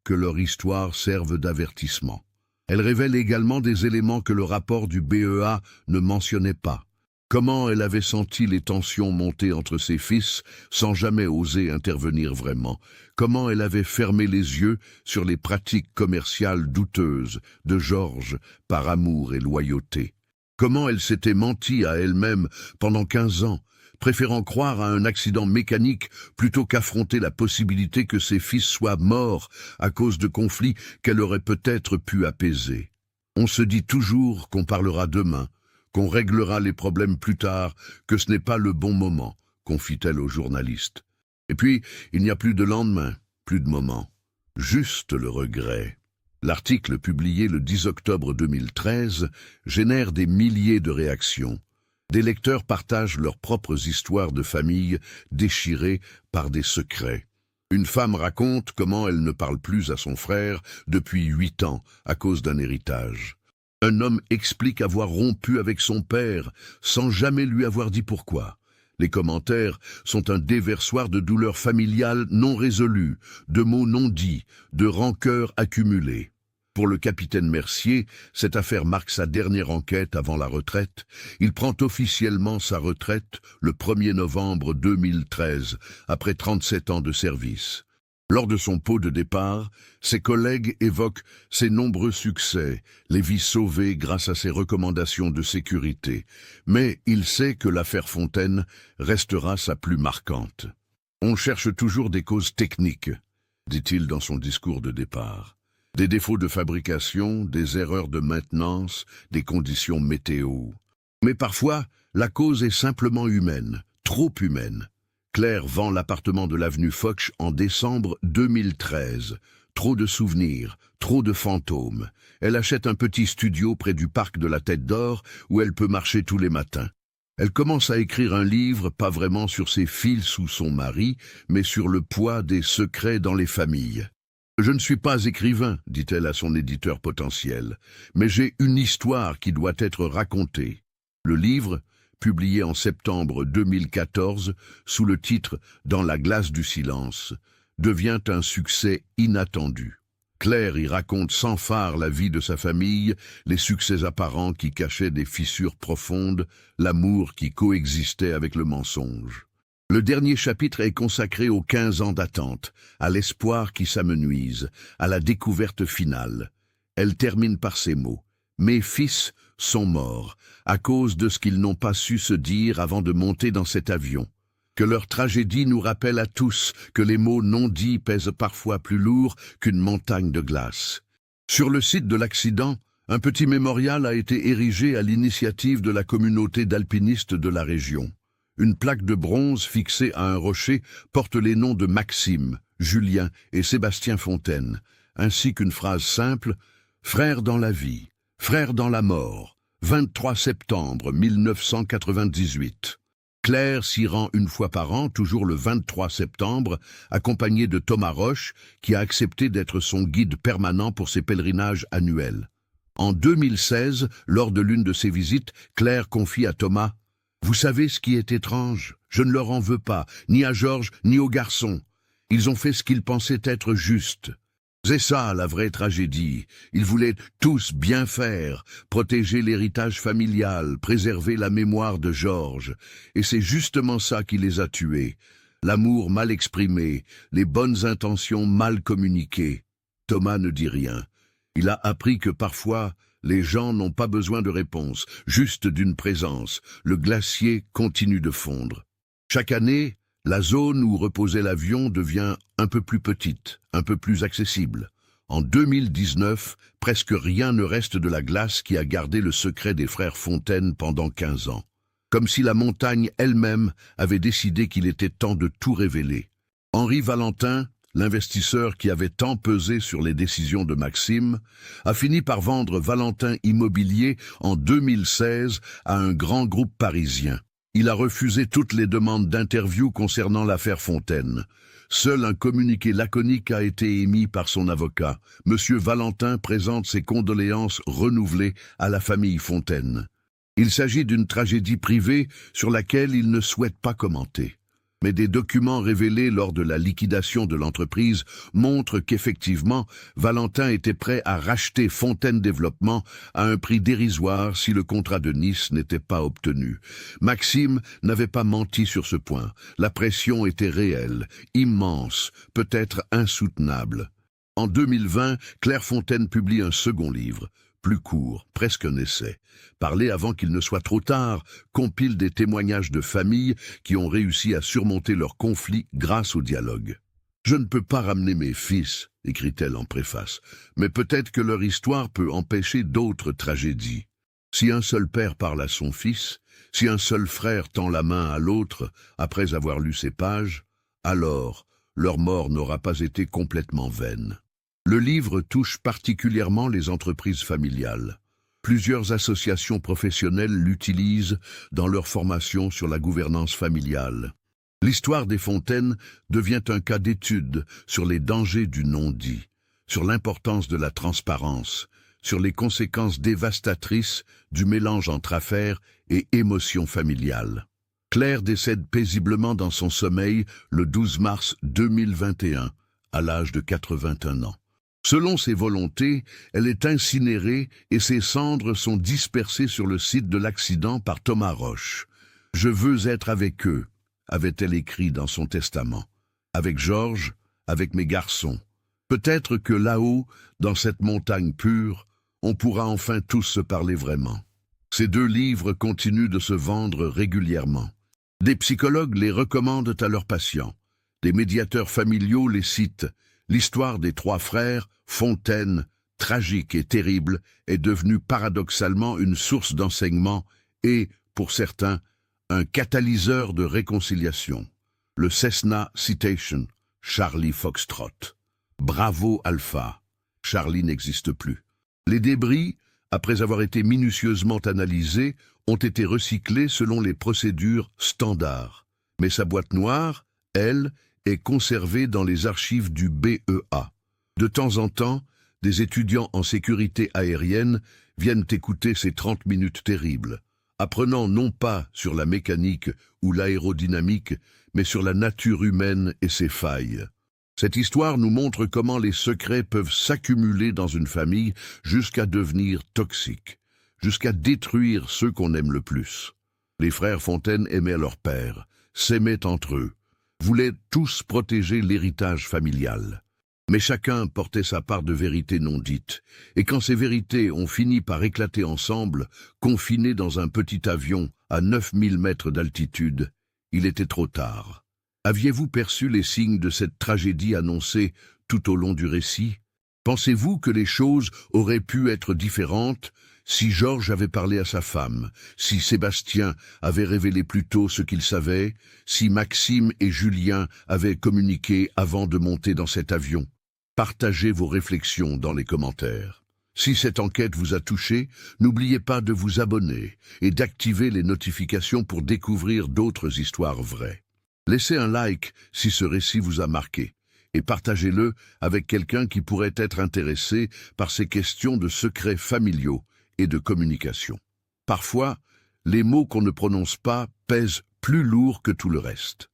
que leur histoire serve d'avertissement. » Elle révèle également des éléments que le rapport du BEA ne mentionnait pas. Comment elle avait senti les tensions monter entre ses fils sans jamais oser intervenir vraiment. Comment elle avait fermé les yeux sur les pratiques commerciales douteuses de Georges par amour et loyauté. Comment elle s'était menti à elle-même pendant 15 ans, préférant croire à un accident mécanique plutôt qu'affronter la possibilité que ses fils soient morts à cause de conflits qu'elle aurait peut-être pu apaiser. On se dit toujours qu'on parlera demain, qu'on réglera les problèmes plus tard, que ce n'est pas le bon moment, confie-t-elle au journaliste. Et puis, il n'y a plus de lendemain, plus de moment. Juste le regret. L'article publié le 10 octobre 2013 génère des milliers de réactions. Des lecteurs partagent leurs propres histoires de famille déchirées par des secrets. Une femme raconte comment elle ne parle plus à son frère depuis 8 ans à cause d'un héritage. Un homme explique avoir rompu avec son père sans jamais lui avoir dit pourquoi. Les commentaires sont un déversoir de douleurs familiales non résolues, de mots non dits, de rancœurs accumulées. Pour le capitaine Mercier, cette affaire marque sa dernière enquête avant la retraite. Il prend officiellement sa retraite le 1er novembre 2013, après 37 ans de service. Lors de son pot de départ, ses collègues évoquent ses nombreux succès, les vies sauvées grâce à ses recommandations de sécurité. Mais il sait que l'affaire Fontaine restera sa plus marquante. « On cherche toujours des causes techniques », dit-il dans son discours de départ. Des défauts de fabrication, des erreurs de maintenance, des conditions météo. Mais parfois, la cause est simplement humaine, trop humaine. Claire vend l'appartement de l'avenue Foch en décembre 2013. Trop de souvenirs, trop de fantômes. Elle achète un petit studio près du parc de la Tête d'Or où elle peut marcher tous les matins. Elle commence à écrire un livre, pas vraiment sur ses fils ou son mari, mais sur le poids des secrets dans les familles. « Je ne suis pas écrivain, dit-elle à son éditeur potentiel, mais j'ai une histoire qui doit être racontée. » Le livre, publié en septembre 2014 sous le titre « Dans la glace du silence », devient un succès inattendu. Claire y raconte sans phare la vie de sa famille, les succès apparents qui cachaient des fissures profondes, l'amour qui coexistait avec le mensonge. Le dernier chapitre est consacré aux 15 ans d'attente, à l'espoir qui s'amenuise, à la découverte finale. Elle termine par ces mots. « Mes fils sont morts, à cause de ce qu'ils n'ont pas su se dire avant de monter dans cet avion. Que leur tragédie nous rappelle à tous que les mots non dits pèsent parfois plus lourd qu'une montagne de glace. » Sur le site de l'accident, un petit mémorial a été érigé à l'initiative de la communauté d'alpinistes de la région. Une plaque de bronze fixée à un rocher porte les noms de Maxime, Julien et Sébastien Fontaine, ainsi qu'une phrase simple « Frères dans la vie, frères dans la mort, 23 septembre 1998 ». Claire s'y rend une fois par an, toujours le 23 septembre, accompagnée de Thomas Roche, qui a accepté d'être son guide permanent pour ses pèlerinages annuels. En 2016, lors de l'une de ses visites, Claire confie à Thomas « Vous savez ce qui est étrange? Je ne leur en veux pas, ni à Georges, ni aux garçons. Ils ont fait ce qu'ils pensaient être juste. » C'est ça la vraie tragédie. Ils voulaient tous bien faire, protéger l'héritage familial, préserver la mémoire de Georges. Et c'est justement ça qui les a tués. L'amour mal exprimé, les bonnes intentions mal communiquées. Thomas ne dit rien. Il a appris que parfois, les gens n'ont pas besoin de réponse, juste d'une présence. Le glacier continue de fondre. Chaque année, la zone où reposait l'avion devient un peu plus petite, un peu plus accessible. En 2019, presque rien ne reste de la glace qui a gardé le secret des frères Fontaine pendant 15 ans. Comme si la montagne elle-même avait décidé qu'il était temps de tout révéler. Henri Valentin, l'investisseur qui avait tant pesé sur les décisions de Maxime, a fini par vendre Valentin Immobilier en 2016 à un grand groupe parisien. Il a refusé toutes les demandes d'interview concernant l'affaire Fontaine. Seul un communiqué laconique a été émis par son avocat. Monsieur Valentin présente ses condoléances renouvelées à la famille Fontaine. Il s'agit d'une tragédie privée sur laquelle il ne souhaite pas commenter. Mais des documents révélés lors de la liquidation de l'entreprise montrent qu'effectivement, Valentin était prêt à racheter Fontaine Développement à un prix dérisoire si le contrat de Nice n'était pas obtenu. Maxime n'avait pas menti sur ce point. La pression était réelle, immense, peut-être insoutenable. En 2020, Claire Fontaine publie un second livre. Plus court, presque un essai. Parler avant qu'il ne soit trop tard compile des témoignages de familles qui ont réussi à surmonter leurs conflits grâce au dialogue. « Je ne peux pas ramener mes fils », écrit-elle en préface, « mais peut-être que leur histoire peut empêcher d'autres tragédies. Si un seul père parle à son fils, si un seul frère tend la main à l'autre après avoir lu ces pages, alors leur mort n'aura pas été complètement vaine. » Le livre touche particulièrement les entreprises familiales. Plusieurs associations professionnelles l'utilisent dans leur formation sur la gouvernance familiale. L'histoire des Fontaine devient un cas d'étude sur les dangers du non-dit, sur l'importance de la transparence, sur les conséquences dévastatrices du mélange entre affaires et émotions familiales. Claire décède paisiblement dans son sommeil le 12 mars 2021, à l'âge de 81 ans. Selon ses volontés, elle est incinérée et ses cendres sont dispersées sur le site de l'accident par Thomas Roche. « Je veux être avec eux », avait-elle écrit dans son testament. « Avec Georges, avec mes garçons. Peut-être que là-haut, dans cette montagne pure, on pourra enfin tous se parler vraiment. » Ces deux livres continuent de se vendre régulièrement. Des psychologues les recommandent à leurs patients. Des médiateurs familiaux les citent. L'histoire des trois frères, Fontaine, tragique et terrible, est devenue paradoxalement une source d'enseignement et, pour certains, un catalyseur de réconciliation. Le Cessna Citation, Charlie Foxtrot. Bravo Alpha, Charlie n'existe plus. Les débris, après avoir été minutieusement analysés, ont été recyclés selon les procédures standards. Mais sa boîte noire, elle, est conservée dans les archives du BEA. De temps en temps, des étudiants en sécurité aérienne viennent écouter ces 30 minutes terribles, apprenant non pas sur la mécanique ou l'aérodynamique, mais sur la nature humaine et ses failles. Cette histoire nous montre comment les secrets peuvent s'accumuler dans une famille jusqu'à devenir toxiques, jusqu'à détruire ceux qu'on aime le plus. Les frères Fontaine aimaient leur père, s'aimaient entre eux, voulaient tous protéger l'héritage familial. Mais chacun portait sa part de vérité non dite, et quand ces vérités ont fini par éclater ensemble, confinés dans un petit avion à 9000 mètres d'altitude, il était trop tard. Aviez-vous perçu les signes de cette tragédie annoncée tout au long du récit? Pensez-vous que les choses auraient pu être différentes si Georges avait parlé à sa femme, si Sébastien avait révélé plus tôt ce qu'il savait, si Maxime et Julien avaient communiqué avant de monter dans cet avion? Partagez vos réflexions dans les commentaires. Si cette enquête vous a touché, n'oubliez pas de vous abonner et d'activer les notifications pour découvrir d'autres histoires vraies. Laissez un like si ce récit vous a marqué et partagez-le avec quelqu'un qui pourrait être intéressé par ces questions de secrets familiaux et de communication. Parfois, les mots qu'on ne prononce pas pèsent plus lourd que tout le reste.